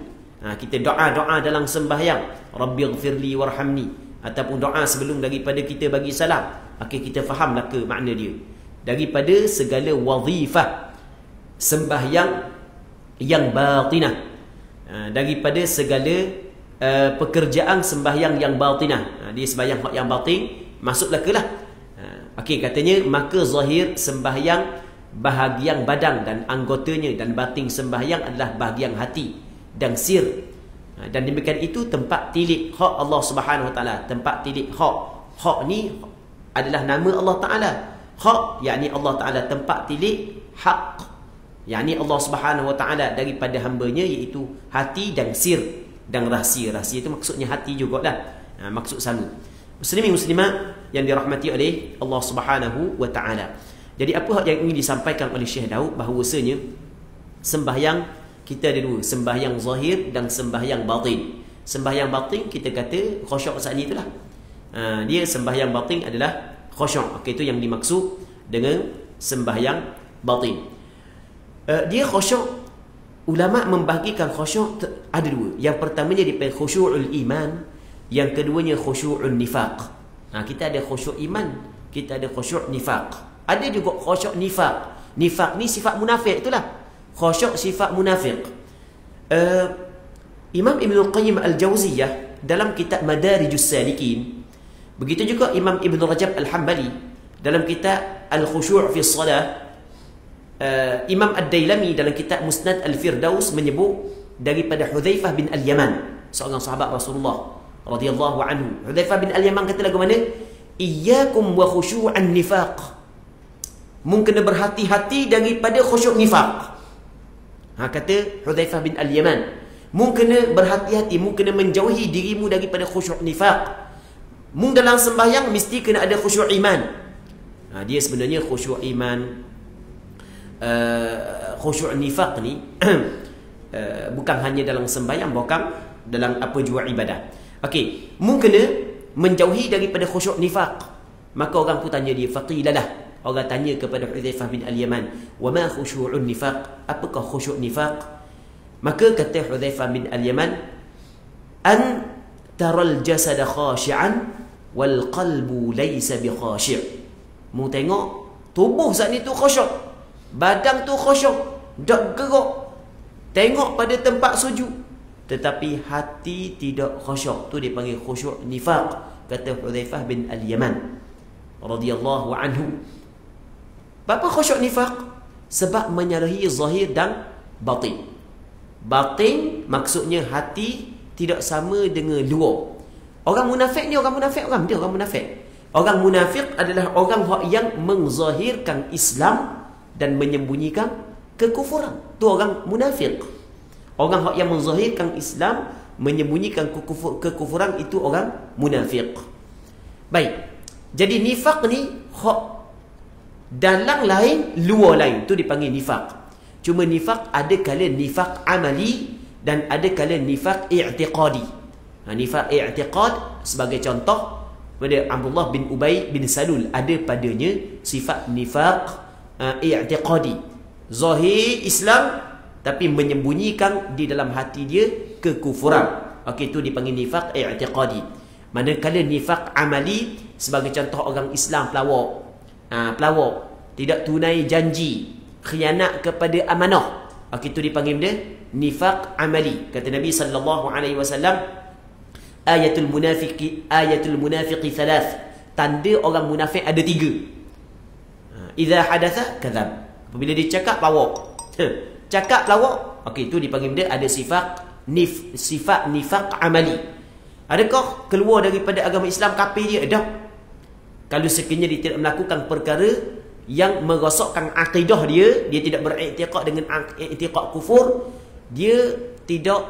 Kita doa-doa dalam sembahyang. Rabbighfirli warhamni. Ataupun doa sebelum daripada kita bagi salam. Okey, kita fahamlah ke makna dia. Daripada segala wazifah sembahyang yang batinah. Daripada segala pekerjaan sembahyang yang batinah. Dia sembahyang yang batin, masuklah ke lah. Okey, katanya maka zahir sembahyang bahagian badan dan anggotanya, dan batin sembahyang adalah bahagian hati dan sir. Dan demikian itu tempat tilik hak Allah Subhanahu wa taala. Tempat tilik hak. Hak ni adalah nama Allah Taala. Hak yakni Allah Taala, tempat tilik hak yakni Allah Subhanahu wa taala daripada hamba-Nya, iaitu hati dan sir dan rahsia. Rahsia itu maksudnya hati jugalah. Maksud sama. Muslimin muslimat yang dirahmati oleh Allah Subhanahu wa taala. Jadi apa yang ingin disampaikan oleh Syekh Daud, bahawasanya sembahyang kita ada dua, sembahyang zahir dan sembahyang batin. Sembahyang batin kita kata khusyuk saat ni itulah. Dia sembahyang batin adalah khusyuk. Okey, itu yang dimaksud dengan sembahyang batin. Dia khusyuk, ulama membahagikan khusyuk ada dua. Yang pertamanya dipanggil khusyu'ul iman, yang keduanya khusyu'un nifaq. Kita ada khusyuk iman, kita ada khusyuk nifaq. Ada juga khusyuk nifaq. Nifaq ni sifat munafik, itulah. Khusyuk sifat munafik. Imam Ibn Qayyim Al-Jauziyah dalam kitab Madarijus Salikin, begitu juga Imam Ibn Rajab Al-Hambali dalam kitab Al-Khusyu' fi Shalah, Imam Ad-Dailami dalam kitab Musnad Al-Firdaus menyebut daripada Hudzaifah bin Al-Yaman, seorang sahabat Rasulullah radhiyallahu anhu. Hudzaifah bin Al-Yaman kata lagu mana? Iyyakum wa khusyu'an nifaq. Mungkin berhati-hati daripada khusyuk nifaq. Kata Hudzaifah bin Al-Yaman, mungkin berhati-hati, mungkin menjauhi dirimu daripada khusyuk nifaq. Mung dalam sembahyang mesti kena ada khusyuk iman. Dia sebenarnya khusyuk iman, khusyuk nifaq ni bukan hanya dalam sembahyang, bukan dalam apa jua ibadah. Okey, mung kena menjauhi daripada khusyuk nifaq. Maka orang pun tanya dia, faqilalah. Orang tanya kepada Hudzaifah bin Al-Yaman, "Wa ma khusyu'un nifaq?" Apakah khusyuk nifaq? Maka kata Hudzaifah bin Al-Yaman, "An taral jasad khashi'an wal qalbu laysa bi khashi'." Mu tengok tubuh saat ni tu khusyuk, badan tu khusyuk, dak gerak. Tengok pada tempat sujud, tetapi hati tidak khusyuk. Tu dipanggil khusyuk nifaq, kata Hudzaifah bin Al-Yaman radhiyallahu anhu. Apa khusyuk nifaq? Sebab menyalahi zahir dan batin. Batin maksudnya hati tidak sama dengan luar. Orang munafik ni orang munafik, dia orang munafik. Orang munafik adalah orang yang menzahirkan Islam dan menyembunyikan kekufuran. Tu orang munafik. Orang yang menzahirkan Islam, menyembunyikan kekufuran, itu orang munafik. Baik. Jadi nifaq ni hak dalam lain, luar lain. Tu dipanggil nifaq. Cuma nifaq ada kala nifaq amali dan ada kala nifaq i'tiqadi. Nifaq i'tiqad sebagai contoh pada Abdullah bin Ubay bin Salul, ada padanya sifat nifaq i'tiqadi. Zahir Islam tapi menyembunyikan di dalam hati dia kekufuran. Okey, itu dipanggil nifaq i'tiqadi. Manakala nifaq amali sebagai contoh orang Islam pelawak. Pelawak, tidak tunai janji, khianat kepada amanah. Okey, itu dipanggil dia nifaq amali. Kata Nabi sallallahu alaihi wasallam, ayatul munafiqi thalath. Tanda orang munafik ada 3. Idza hadatha kadzab. Apabila dia cakap pelawak. Cakap pelawak, okey, itu dipanggil dia ada sifat nifaq amali. Adakah keluar daripada agama Islam kafir dia? Tak. Kalau sekiranya dia tidak melakukan perkara yang merosakkan akidah dia tidak beriktikad dengan iktikad kufur, dia tidak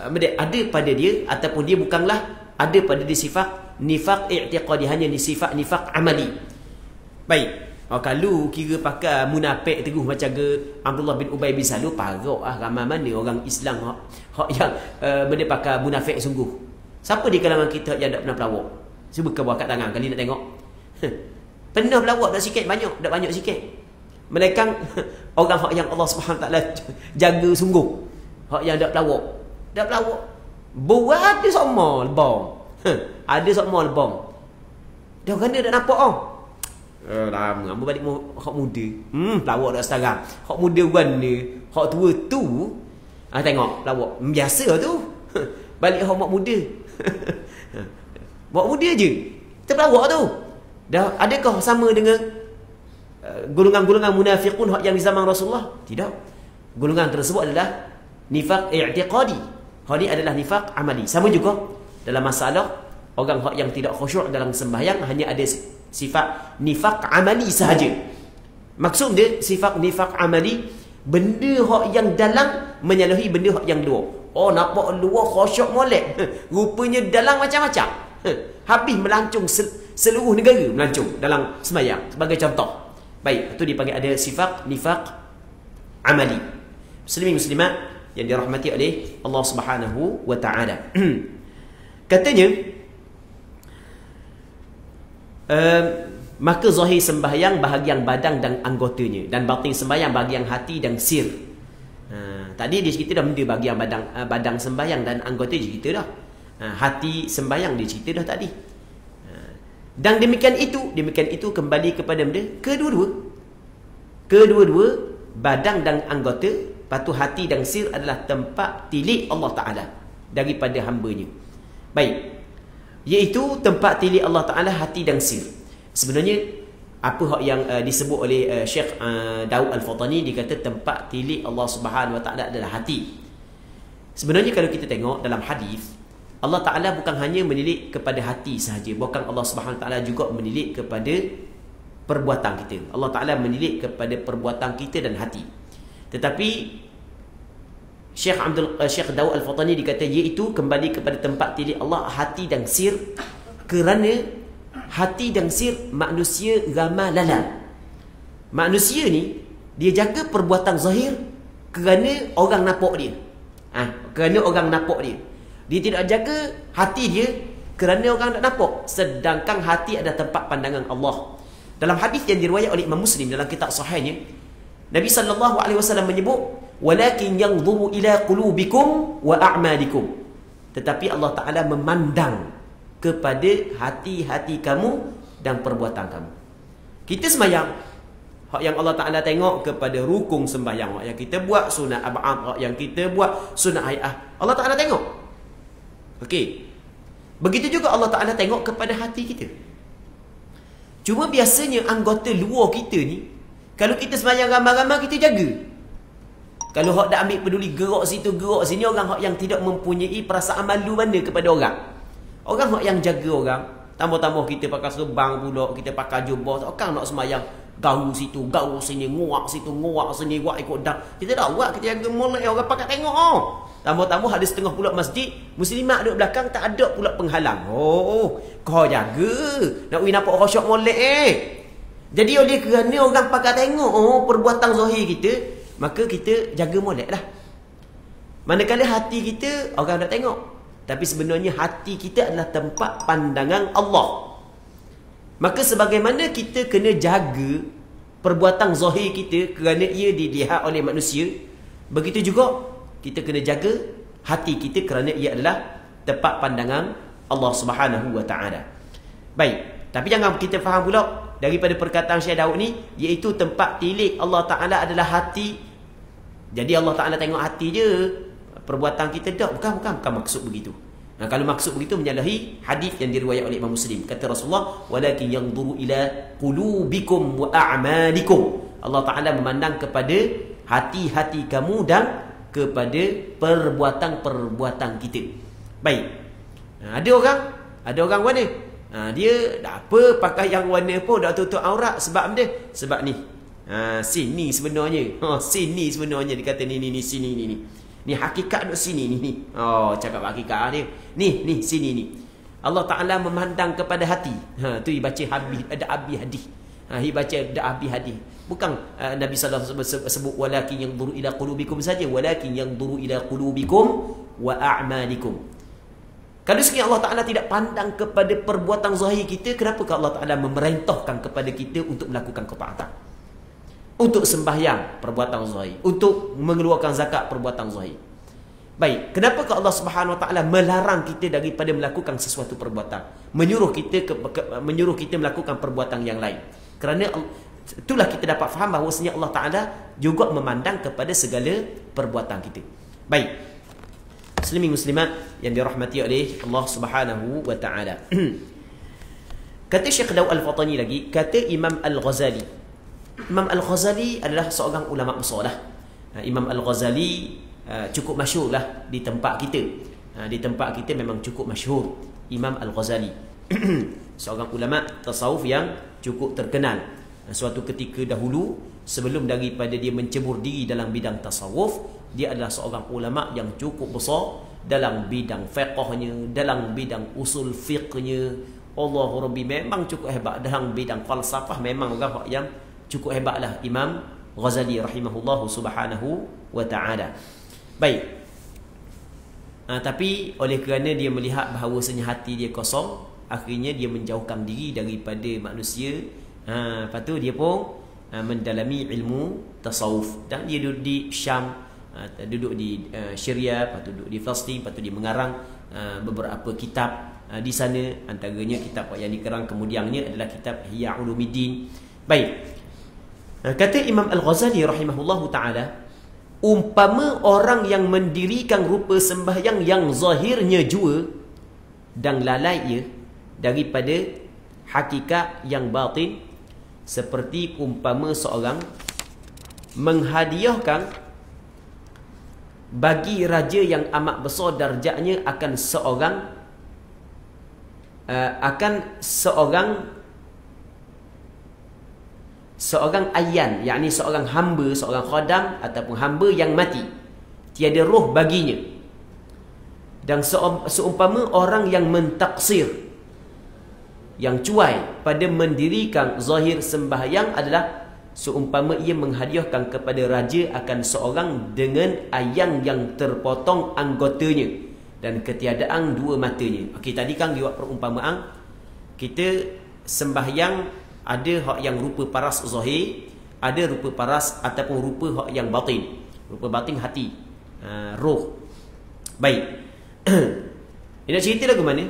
ada pada dia, ataupun dia bukanlah ada pada dia sifat nifaq i'tiqadi, hanya ni sifat nifaq amali. Baik. Kalau kira pakai munafik terus macam ke Abdullah bin Ubay bin Salul, parok ramai mana orang Islam hak yang benda pakai munafik sungguh. Siapa di kalangan kita yang tak pernah pelawak? Cuba kau buat kat tangan kali nak tengok. Pernah pelawak tak sikit, banyak, tak banyak sikit. Mereka orang hak yang Allah Subhanahu taala jaga sungguh. Hak yang tak pelawak. Tak pelawak. Buat ada semua lebong. Ada semua lebong. Dah kena dah nampak lama ambo balik hak muda. Pelawak dah sekarang. Hak muda warna, hak tua tu tengok pelawak. Biasa tu. Balik hak mak muda. Mak muda je. Terpelawak tu. Dah adakah sama dengan golongan-golongan munafiqun hak yang di zaman Rasulullah? Tidak. Golongan tersebut adalah nifaq i'tiqadi. Hak ni adalah nifaq amali. Sama juga dalam masalah orang hak yang tidak khusyuk dalam sembahyang, hanya ada sifat nifaq amali sahaja. Maksud dia sifat nifaq amali, benda hak yang dalam menyalahi benda hak yang luar. Oh, nampak luar khusyuk molek, rupanya dalam macam-macam. Habis melancung seluruh negara melancung dalam sembahyang, sebagai contoh. Baik, itu dipanggil ada sifat nifaq amali. Muslimin muslimat yang dirahmati oleh Allah Subhanahu wa taala. Katanya maka zahir sembahyang bahagian badan dan anggotanya, dan batin sembahyang bahagian hati dan sir. Tadi dia cerita dah benda bahagian badan sembahyang dan anggota dia cerita dah. Hati sembahyang dia cerita dah tadi. Dan demikian itu kembali kepada benda kedua-dua badan dan anggota, patu hati dan sir adalah tempat tilik Allah Ta'ala daripada hambanya. Baik, iaitu tempat tilik Allah Ta'ala hati dan sir. Sebenarnya apa hak yang disebut oleh Syekh Daud Al-Fatani, dia kata tempat tilik Allah Subhanahu wa taala adalah hati. Sebenarnya kalau kita tengok dalam hadis, Allah Ta'ala bukan hanya menilik kepada hati sahaja, bukan Allah Subhanahu wa taala juga menilik kepada perbuatan kita. Allah Ta'ala menilik kepada perbuatan kita dan hati. Tetapi Syekh Daud Al-Fatani dikata iaitu kembali kepada tempat tilik Allah hati dan sir, kerana hati dan sir manusia ramai lala. Manusia ni dia jaga perbuatan zahir kerana orang nampak dia. Kerana orang nampak dia. Dia tidak jaga hati dia kerana orang tak nampak. Sedangkan hati adalah tempat pandangan Allah. Dalam hadis yang diriwayat oleh Imam Muslim dalam kitab sahihnya, Nabi sallallahu alaihi wasallam menyebut, "Walakin yanzuru ila qulubikum wa a'malikum." Tetapi Allah Ta'ala memandang kepada hati-hati kamu dan perbuatan kamu. Kita sembahyang, Hak yang Allah Ta'ala tengok kepada rukun sembahyang. Hak yang kita buat sunat ab'ad, hak yang kita buat sunat hay'ah, Allah Ta'ala tengok. Okey. Begitu juga Allah Ta'ala tengok kepada hati kita. Cuma biasanya anggota luar kita ni, kalau kita sembahyang ramai-ramai, kita jaga. Kalau hak dah ambil peduli gerak situ, gerak sini, orang hak yang tidak mempunyai perasaan malu mana kepada orang. Orang hak yang jaga orang, tambah-tambah kita pakai serban pula, kita pakai jubah, takkan nak sembahyang gaul situ, gaul sini, nguak situ, nguak sini, nguak ikut dah. Kita tak buat, kita jaga molek, orang pakai tengok. Tambah-tambah ada setengah pula masjid, muslimat duduk belakang, tak ada pula penghalang. Oh, kau jaga. Nak pergi nampak khusyuk molek Jadi oleh kerana orang pakai tengok perbuatan zahir kita, maka kita jaga molek lah. Manakala hati kita, orang nak tengok. Tapi sebenarnya hati kita adalah tempat pandangan Allah. Maka sebagaimana kita kena jaga perbuatan zahir kita kerana ia dilihat oleh manusia, begitu juga kita kena jaga hati kita kerana ia adalah tempat pandangan Allah Subhanahu wa taala. Baik, tapi jangan kita faham pula daripada perkataan Syekh Daud ni, iaitu tempat tilik Allah Taala adalah hati. Jadi Allah Taala tengok hati je, perbuatan kita tak, bukan maksud begitu. Nah, kalau maksud begitu menyalahi hadis yang diriwayatkan oleh Imam Muslim. Kata Rasulullah, walakin yanzuru ila qulubikum wa a'malikum. Allah Taala memandang kepada hati-hati kamu dan kepada perbuatan-perbuatan kita. Baik. Ada orang warna. Dia tak apa pakai yang warna pun dah tutup aurat, sebab dia sebab ni. Sini sebenarnya. Sini sebenarnya dia kata ni sini ni. Ni hakikat duk sini ni. Oh, cakap hakikat dia. Ni sini ni. Allah Taala memandang kepada hati. Tu dibaca habis hadis. Baca habis hadis. Bukan Nabi sallallahu alaihi wasallam sebut walakin yanzuru ila qulubikum saja, walakin yanzuru ila qulubikum wa a'malikum. Kalau sekiranya Allah Taala tidak pandang kepada perbuatan zahir kita, kenapakah Allah Taala memerintahkan kepada kita untuk melakukan ketaatan? Untuk sembahyang, perbuatan zahir. Untuk mengeluarkan zakat, perbuatan zahir. Baik, kenapakah Allah Subhanahu Wa Taala melarang kita daripada melakukan sesuatu perbuatan? Menyuruh kita melakukan perbuatan yang lain. Kerana itulah kita dapat faham bahawasanya Allah Taala juga memandang kepada segala perbuatan kita. Baik. Muslimin muslimat yang dirahmati oleh Allah Subhanahu Wa Taala. Kata Syekh Daud Al-Fatani lagi, kata Imam Al-Ghazali. Imam Al-Ghazali adalah seorang ulama besar lah. Imam Al-Ghazali cukup masyhur lah di tempat kita. Di tempat kita memang cukup masyhur Imam Al-Ghazali. Seorang ulama tasawuf yang cukup terkenal. Suatu ketika dahulu, sebelum daripada dia mencebur diri dalam bidang tasawuf, dia adalah seorang ulama yang cukup besar dalam bidang fiqhnya, dalam bidang usul fiqhnya. Allahu Rabbi, memang cukup hebat dalam bidang falsafah. Memang orang yang cukup hebatlah Imam Ghazali rahimahullahu subhanahu wa ta'ala. Baik. Tapi oleh kerana dia melihat bahawasanya hati dia kosong, akhirnya dia menjauhkan diri daripada manusia. Lepas tu dia pun mendalami ilmu tasawuf. Dan dia duduk di Syam, duduk di Syria, lepas tu duduk di Palestin, lepas tu dia mengarang beberapa kitab di sana. Antaranya kitab yang dikarang kemudiannya adalah kitab Ihya Ulumuddin. Baik. Kata Imam Al-Ghazali rahimahullahu ta'ala, umpama orang yang mendirikan rupa sembahyang yang zahirnya jua dan lalai ia daripada hakikat yang batin, seperti umpama seorang menghadiahkan bagi raja yang amat besar darjatnya akan seorang ayan, yakni seorang hamba, seorang khadam ataupun hamba yang mati, tiada roh baginya. Dan seumpama orang yang mentaksir, yang cuai pada mendirikan zahir sembahyang adalah seumpama ia menghadiahkan kepada raja akan seorang dengan ayam yang terpotong anggotanya dan ketiadaan dua matanya. Okey, tadi kan dia buat perumpamaan, kita sembahyang ada hak yang rupa paras zahir, ada rupa paras ataupun rupa hak yang batin. Rupa batin hati, roh. Baik. Dia nak cerita lagu mana?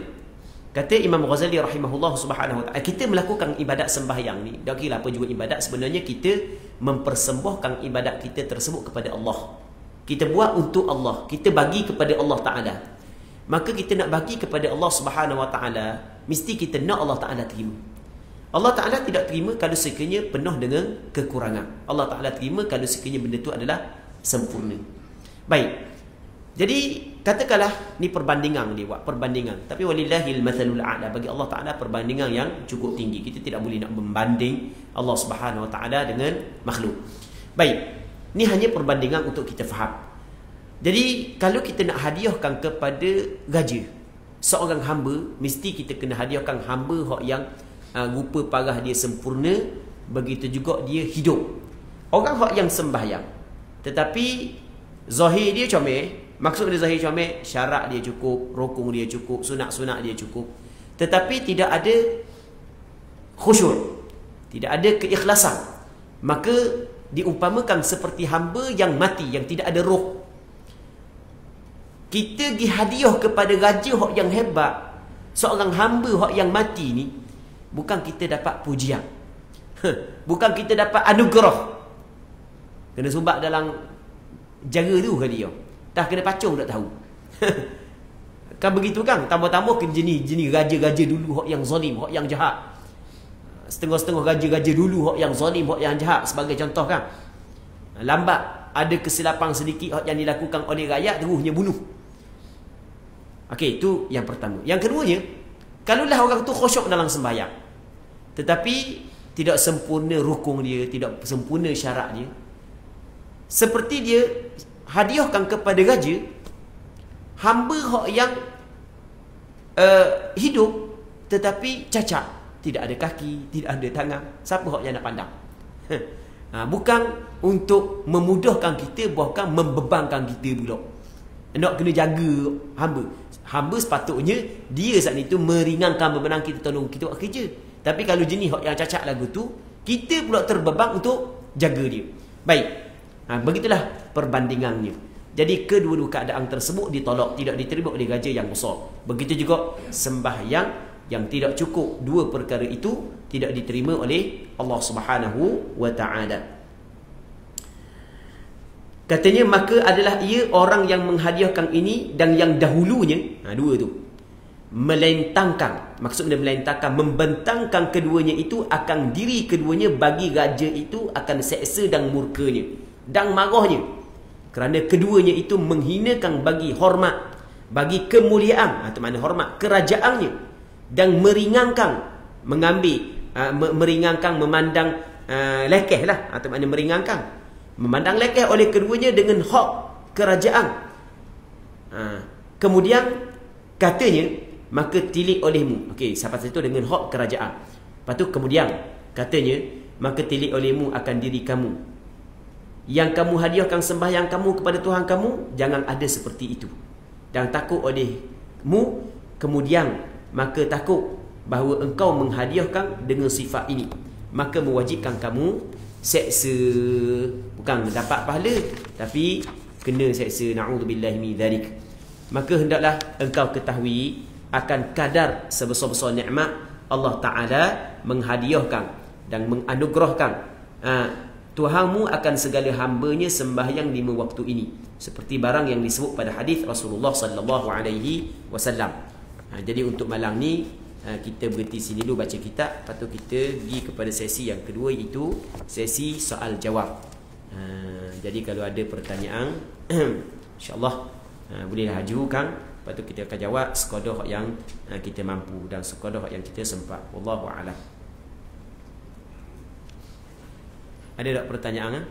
Kata Imam Ghazali rahimahullah subhanahu wa ta'ala, kita melakukan ibadat sembahyang ni, tak kira apa juga ibadat, sebenarnya kita mempersembahkan ibadat kita tersebut kepada Allah. Kita buat untuk Allah, kita bagi kepada Allah Ta'ala. Maka kita nak bagi kepada Allah subhanahu wa ta'ala, mesti kita nak Allah Ta'ala terima. Allah Ta'ala tidak terima kalau sekiranya penuh dengan kekurangan. Allah Ta'ala terima kalau sekiranya benda itu adalah sempurna. Baik. Jadi katakanlah ni perbandingan dia buat, perbandingan. Tapi walillahil mathalul a'la, bagi Allah Ta'ala perbandingan yang cukup tinggi. Kita tidak boleh nak membanding Allah Subhanahu wa ta'ala dengan makhluk. Baik. Ni hanya perbandingan untuk kita faham. Jadi kalau kita nak hadiahkan kepada raja, seorang hamba, mesti kita kena hadiahkan hamba hak yang rupa parah dia sempurna, begitu juga dia hidup. Orang hak yang sembahyang tetapi zahir dia comel. Maksud dia zahir comel, syarat dia cukup, rukun dia cukup, sunat-sunat dia cukup, tetapi tidak ada khusyuk, tidak ada keikhlasan, maka diumpamakan seperti hamba yang mati, yang tidak ada roh. Kita pergi hadiah kepada raja hak yang hebat, seorang hamba hak yang mati ni, bukan kita dapat pujian, bukan kita dapat anugerah, kena subak dalam jara tu ke dia, dah kena pacung tak tahu. Kan begitu kan, tambah-tambah ke jenis raja-raja dulu hak yang zalim, hak yang jahat, setengah-setengah raja-raja dulu hak yang zalim, hak yang jahat, sebagai contoh kan. Lambat ada kesilapan sedikit hak yang dilakukan oleh rakyat, terusnya bunuh. Okey, itu yang pertama. Yang keduanya, kalaulah orang tu khusyuk dalam sembahyang tetapi tidak sempurna rukun dia, tidak sempurna syarat dia, seperti dia hadiahkan kepada raja hamba hak yang hidup tetapi cacat, tidak ada kaki, tidak ada tangan. Siapa hak yang nak pandang? Bukan untuk memudahkan kita, bahkan membebankan kita pula. Nak kena jaga hamba. Hamba sepatutnya dia saat itu meringankan beban kita, tolong kita buat kerja. Tapi kalau jenis hak yang cacat lagu tu, kita pula terbeban untuk jaga dia. Baik. Begitulah perbandingannya. Jadi kedua-dua keadaan tersebut ditolak, tidak diterima oleh raja yang besar. Begitu juga sembahyang yang tidak cukup, dua perkara itu tidak diterima oleh Allah Subhanahu wa ta'ala. Katanya maka adalah ia orang yang menghadiahkan ini dan yang dahulunya, dua tu, melentangkan, maksudnya melentangkan, membentangkan keduanya itu akan diri keduanya bagi raja itu akan seksa dan murkanya dan marahnya, kerana keduanya itu menghinakan bagi hormat, bagi kemuliaan, atau mana hormat kerajaannya, dan meringankan, mengambil, meringankan, memandang lekeh lah, atau mana meringankan, memandang lekeh oleh keduanya dengan hak kerajaan. Kemudian katanya maka tilik olehmu. Okey, sampai situ dengan hak kerajaan. Lepas tu kemudian katanya maka tilik olehmu akan diri kamu, yang kamu hadiahkan sembahyang kamu kepada Tuhan kamu, jangan ada seperti itu. Dan takut olehmu, kemudian maka takut bahawa engkau menghadiahkan dengan sifat ini, maka mewajibkan kamu seksa, bukan dapat pahala tapi kena seksa, na'udzubillahi min dzalik. Maka hendaklah engkau ketahui akan kadar sebesar-besar nikmat Allah Ta'ala menghadiahkan dan menganugerahkan Tuhanmu akan segala hambanya sembahyang 5 waktu ini, seperti barang yang disebut pada hadis Rasulullah sallallahu alaihi wasallam. Jadi untuk malam ni kita berhenti sini dulu baca kitab, lepas tu kita pergi kepada sesi yang kedua, iaitu sesi soal jawab. Jadi kalau ada pertanyaan insya-Allah bolehlah ajukan, lepas tu kita akan jawab sekadar yang kita mampu dan sekadar yang kita sempat. Wallahu a'lam. Ada tak pertanyaan?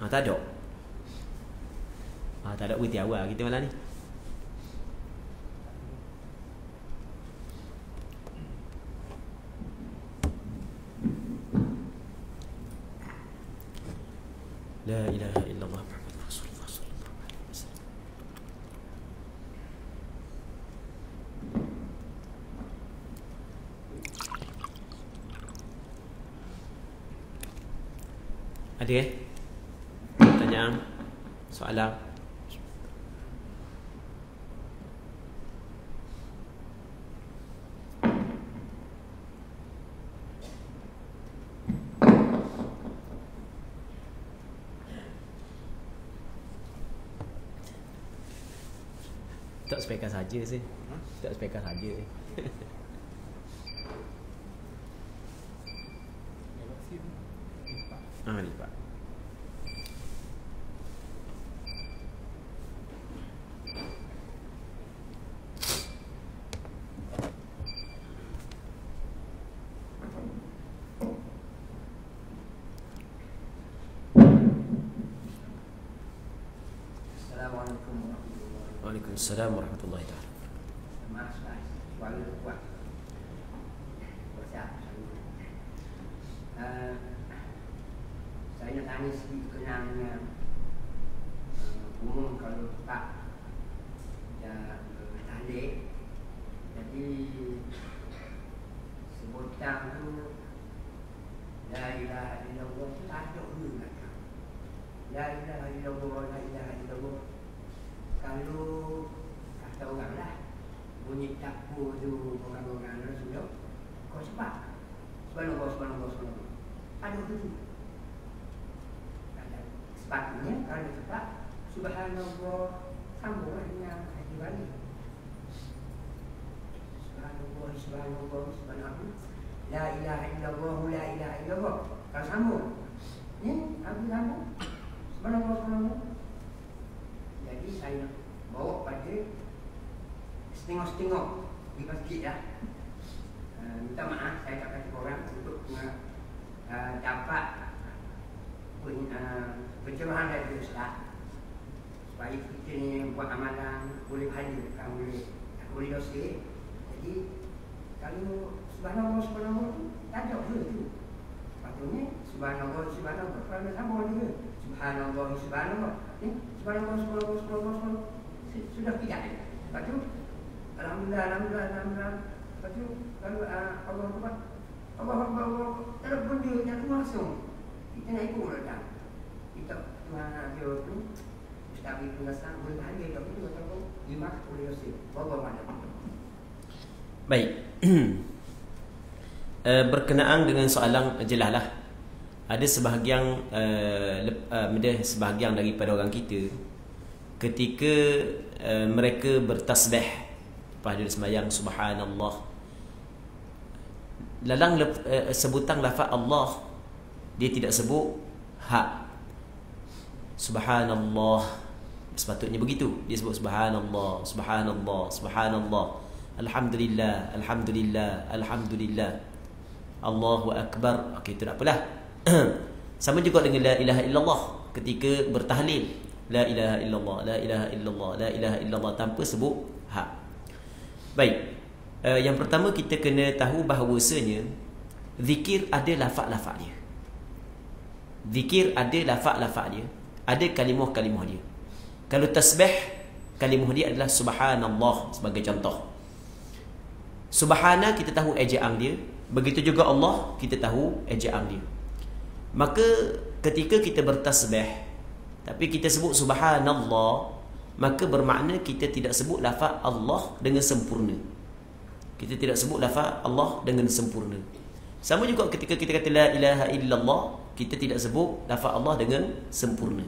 Tak ada. Tak ada berhenti awal kita malam ni. La ilaha illallah Muhammad Rasulullah sallallahu alaihi wasallam. Ada pertanyaan, soalan? Tak spekar saja sih. Tak spekar saja sih. Lipat. Assalamualaikum warahmatullahi wabarakatuh. Waalaikumsalam warahmatullahi taala. Mas, suara kuat. Siap. Saya nak tanya sikit berkenaan umum kalau tak bertanding. Jadi sebutan tu La ilaha illallah tu tak ada dulu kan. La ilaha illallah, la ilaha illallah. Kalau kata orang lah, bunyi dapur tu orang-orang sudah kau cepat. Subhanallah. Ada dulu. Sepatutnya kalau cepat Subhanallah sambunglah dengan haji balik. Subhanallah. La ilaha illallah, la ilaha illallah. Kalau sambung, ni aku sambung. Subhanallah. Jadi saya bawa pada setengah-setengah di masjid lah. Minta maaf saya tak kata korang untuk dapat pencerahan dari Ustaz supaya kita ni buat amalan boleh pahala, tak boleh dosa. Jadi kalau subhanallah tak ada tu. Patutnya subhanallah kalau sama dia. Subhanallah. Ni subhanallah. Sudah tidak. Lepas tu alhamdulillah. Lepas tu kalau Allah Akbar tak ada benda yang langsung. Kita nak ikut datang. Kita Tuhan dia tu Ustaz itu rasa boleh bahagia tak itu atau imak boleh dosa. Bagaimana? Baik. Berkenaan dengan soalan jelaslah. Ada sebahagian sebahagian daripada orang kita ketika mereka bertasbih pada sembahyang subhanallah, dalam sebutan lafaz Allah dia tidak sebut ha. Subhanallah, sepatutnya begitu. Dia sebut subhanallah. Alhamdulillah. Allahu akbar. Okey, itu tak apalah. Sama juga dengan la ilaha illallah ketika bertahlil. La ilaha illallah tanpa sebut ha. Baik. Yang pertama kita kena tahu bahawasanya zikir ada lafaz-lafaz dia. Zikir ada lafaz-lafaz dia, ada kalimah-kalimah dia. Kalau tasbih, kalimah dia adalah subhanallah sebagai contoh. Subhana kita tahu ejaan dia, begitu juga Allah kita tahu ejaan dia. Maka ketika kita bertasbih tapi kita sebut subhanallah, maka bermakna kita tidak sebut lafaz Allah dengan sempurna. Kita tidak sebut lafaz Allah dengan sempurna. Sama juga ketika kita kata la ilaha illallah, kita tidak sebut lafaz Allah dengan sempurna.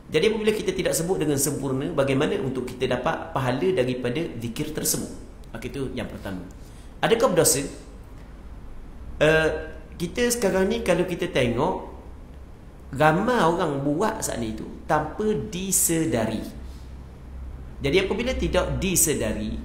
Jadi apabila kita tidak sebut dengan sempurna, bagaimana untuk kita dapat pahala daripada zikir tersebut? Itu yang pertama. Adakah berdosa? Kita sekarang ni kalau kita tengok, ramai orang buat saat ni itu tanpa disedari. Jadi apabila tidak disedari,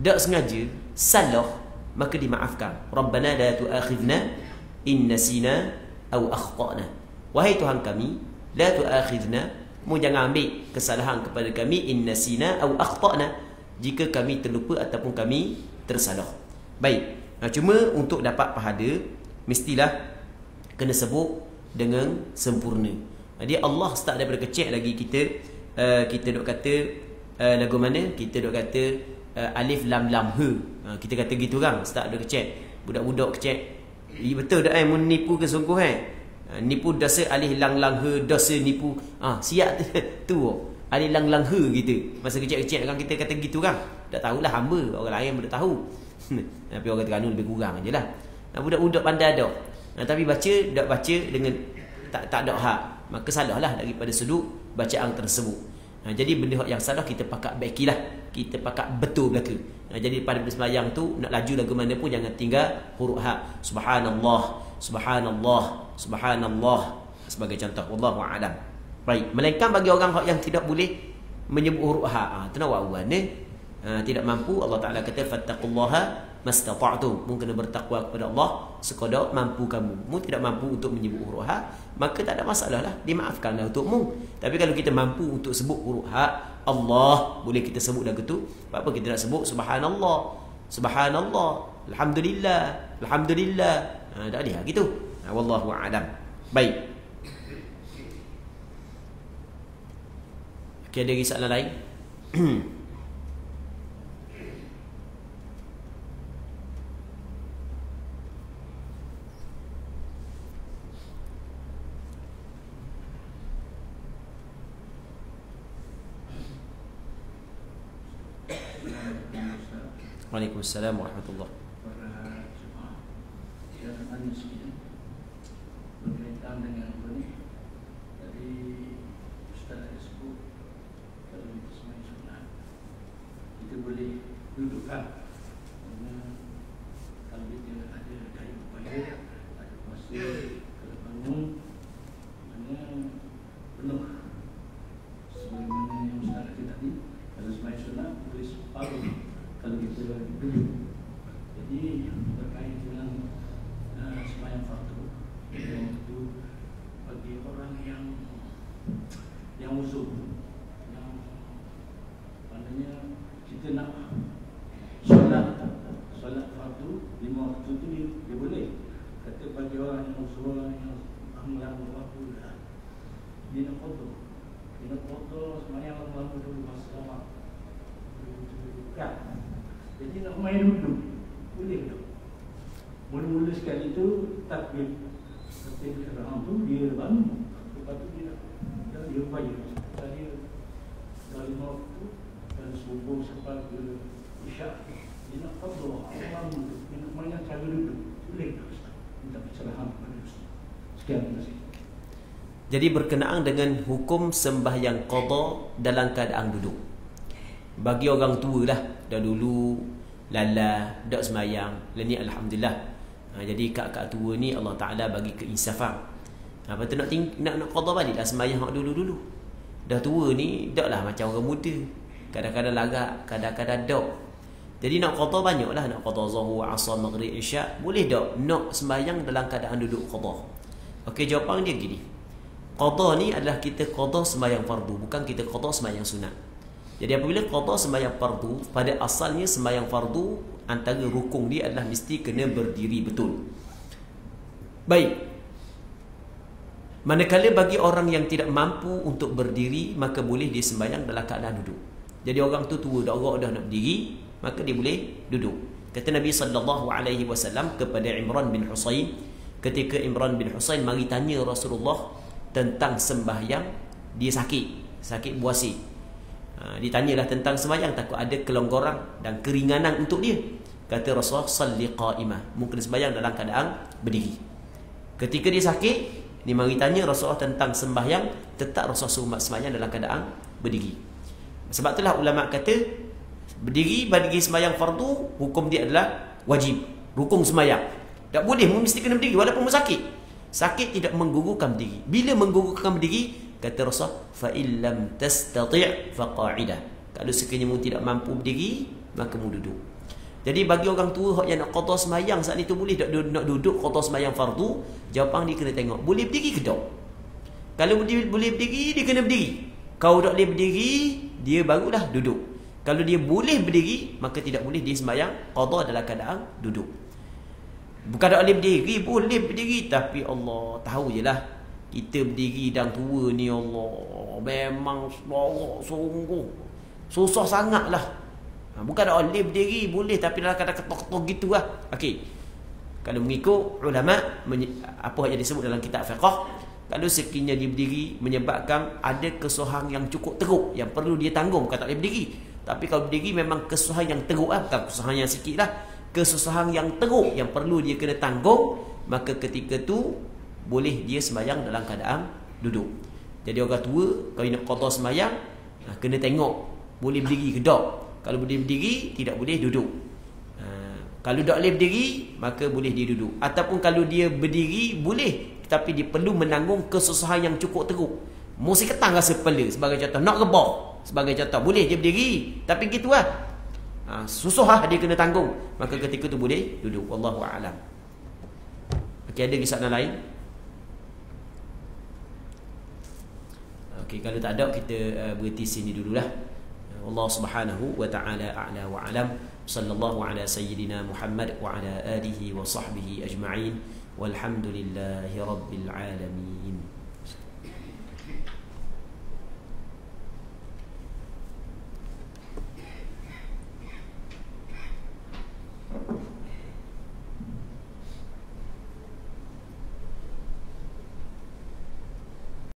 tak sengaja, salah, maka dimaafkan. Rabbana la tu'akhidna in nasina aw akhtana. Wahai Tuhan kami, la tu'akhidna, mu jangan ambil kesalahan kepada kami, in nasina aw akhtana, jika kami terlupa ataupun kami tersalah. Baik. Cuma untuk dapat pahala mestilah kena sebut dengan sempurna. Jadi Allah start daripada kecil lagi kita duk kata lagu mana? Kita duk kata alif lam lam he. Kita kata gitu kan, start daripada kecil. Budak-budak kecil. Betul tak menipu ke sungguh Nipu dosa alih lang he dosa nipu. Siap tu. Alih lang he gitu. Masa kecil-kecil kan kita kata gitu kan. Tak tahulah hamba, orang lain boleh tahu. Tapi orang Terengganu lebih kurang ajalah. Budak-budak pandai dak. Tapi baca dengan tak ada hak, maka salahlah daripada sudut bacaan tersebut. Jadi benda yang salah kita pakat baikilah. Kita pakat betul belaka. Jadi pada sembahyang tu nak laju lagu mana pun jangan tinggal huruf ha. Subhanallah, subhanallah, subhanallah sebagai contoh. Wallahu a'lam. Baik, melainkan bagi orang yang tidak boleh menyebut huruf ha, tu nak buat tidak mampu, Allah Taala kata fattaqullaha mastata'tum. Mu kena bertakwa kepada Allah sekadar mampu kamu. Mu tidak mampu untuk menyebut huruf ha, maka tak ada masalah lah, dimaafkanlah untuk mu. Tapi kalau kita mampu untuk sebut huruf ha Allah, boleh kita sebut lagu tu. Apa kita nak sebut subhanallah, subhanallah, alhamdulillah, alhamdulillah. Tak ada gitu. Wallahu a'lam. Baik. Okey, ada soalan lain? Waalaikumsalam warahmatullahi. Para jemaah, saya tanya sikit berkaitan dengan apa ni. Tadi Ustaz ada sebut kalau kita sembahyang sunat kita boleh dudukkan. Kerana kalau kita ada kayu upaya, ada kuasa, kalau bangun mana penuh. Sebagaimana yang Ustaz kata tadi, kalau sembahyang sunat boleh separuh kalau kita duduk. Jadi berkait dengan sembahyang fardu, itu bagi orang yang uzur, yang maknanya kita nak solat fardu 5 waktu tu dia boleh. Kata bagi orang yang uzur, yang lama waktu dia nak qada sembahyang lama dulu masa lama kan. Jadi nak main duduk boleh tak? Mula-mula sekali tu takbir ihram tu dia bangun, lepas tu dia upaya dia dari waktu dan subuh sampai ke isyak dia nak qada bangun tu, dia nak main cara duduk boleh tak Ustaz? Minta pencerahan kepada Ustaz. Sekian, terima kasih. Jadi berkenaan dengan hukum sembahyang qada dalam keadaan duduk. Bagi orang tua lah, dah dulu lala dak sembahyang, ni alhamdulillah. Jadi kak-kak tua ni Allah Taala bagi keinsafan. Lepas tu nak qada balik lah sembahyang hak dulu-dulu. Dah tua ni daklah macam orang muda. Kadang-kadang lagak, kadang-kadang dak. Jadi nak qada banyaklah, nak qada zuhur, asar, maghrib, isyak, boleh dak nak sembahyang dalam keadaan duduk qada. Okey, jawapan dia gini. Qada ni adalah kita qada sembahyang fardu, bukan kita qada sembahyang sunat. Jadi apabila qada sembahyang fardu, pada asalnya sembahyang fardu antara rukun dia adalah mesti kena berdiri betul. Baik. Manakala bagi orang yang tidak mampu untuk berdiri, maka boleh dia sembahyang dalam keadaan duduk. Jadi orang tu tua dah nak berdiri, maka dia boleh duduk. Kata Nabi SAW kepada Imran bin Husain, ketika Imran bin Husain mari tanya Rasulullah tentang sembahyang, dia sakit buasi. Ditanyalah tentang sembahyang, takut ada kelonggaran dan keringanan untuk dia. Kata Rasulullah, salli qa'imah, mungkin sembahyang dalam keadaan berdiri. Ketika dia sakit, dia mari tanya Rasulullah tentang sembahyang, tetap Rasulullah suruh sembahyang dalam keadaan berdiri. Sebab itulah ulama kata berdiri bagi sembahyang fardu, hukum dia adalah wajib, rukun sembahyang. Tak boleh mesti kena berdiri walaupun sakit. Sakit tidak menggugurkan berdiri. Bila menggugurkan berdiri, kata Rasul, fa illam tastati' fa qa'idah. Kalau sekiranya mu tidak mampu berdiri, maka mu duduk. Jadi bagi orang tua yang nak qada sembahyang saat itu boleh tak nak duduk qada sembahyang fardu? Jawapan dia kena tengok boleh berdiri ke tak. Kalau dia boleh berdiri, dia kena berdiri. Kalau tak boleh berdiri, dia barulah duduk. Kalau dia boleh berdiri, maka tidak boleh dia sembahyang qada dalam keadaan duduk. Bukan tak boleh berdiri, boleh berdiri, tapi Allah tahu je lah, kita berdiri dan tua ni Allah memang sungguh susah sangat lah. Bukan tak boleh berdiri, boleh, tapi dalam keadaan ketok-ketok gitu lah. Okey, Kalau mengikut ulama apa yang disebut dalam kitab fiqh, kalau sekiranya dia berdiri menyebabkan ada kesusahan yang cukup teruk yang perlu dia tanggung, bukan tak boleh berdiri. Tapi kalau berdiri memang kesusahan yang teruk lah, bukan kesusahan yang sikit lah, kesusahan yang teruk yang perlu dia kena tanggung, maka ketika tu boleh dia sembahyang dalam keadaan duduk. Jadi orang tua kalau nak qada sembahyang, kena tengok boleh berdiri ke tak. Kalau boleh berdiri, tidak boleh duduk. Kalau tak boleh berdiri, maka boleh dia duduk. Ataupun kalau dia berdiri, boleh, tapi dia perlu menanggung kesusahan yang cukup teruk. Mesti ketang rasa kepala, sebagai contoh. Nak rebah, sebagai contoh. Boleh dia berdiri, tapi gitu lah. Susah dia kena tanggung. Maka ketika tu boleh duduk. Wallahu a'lam. Okey, ada kisah lain? Okey, kalau tak ada, kita berhenti sini dululah. Allah subhanahu wa ta'ala a'la wa a'lam. Sallallahu ala sayyidina Muhammad wa ala alihi wa sahbihi ajma'in. Walhamdulillahi rabbil alamin.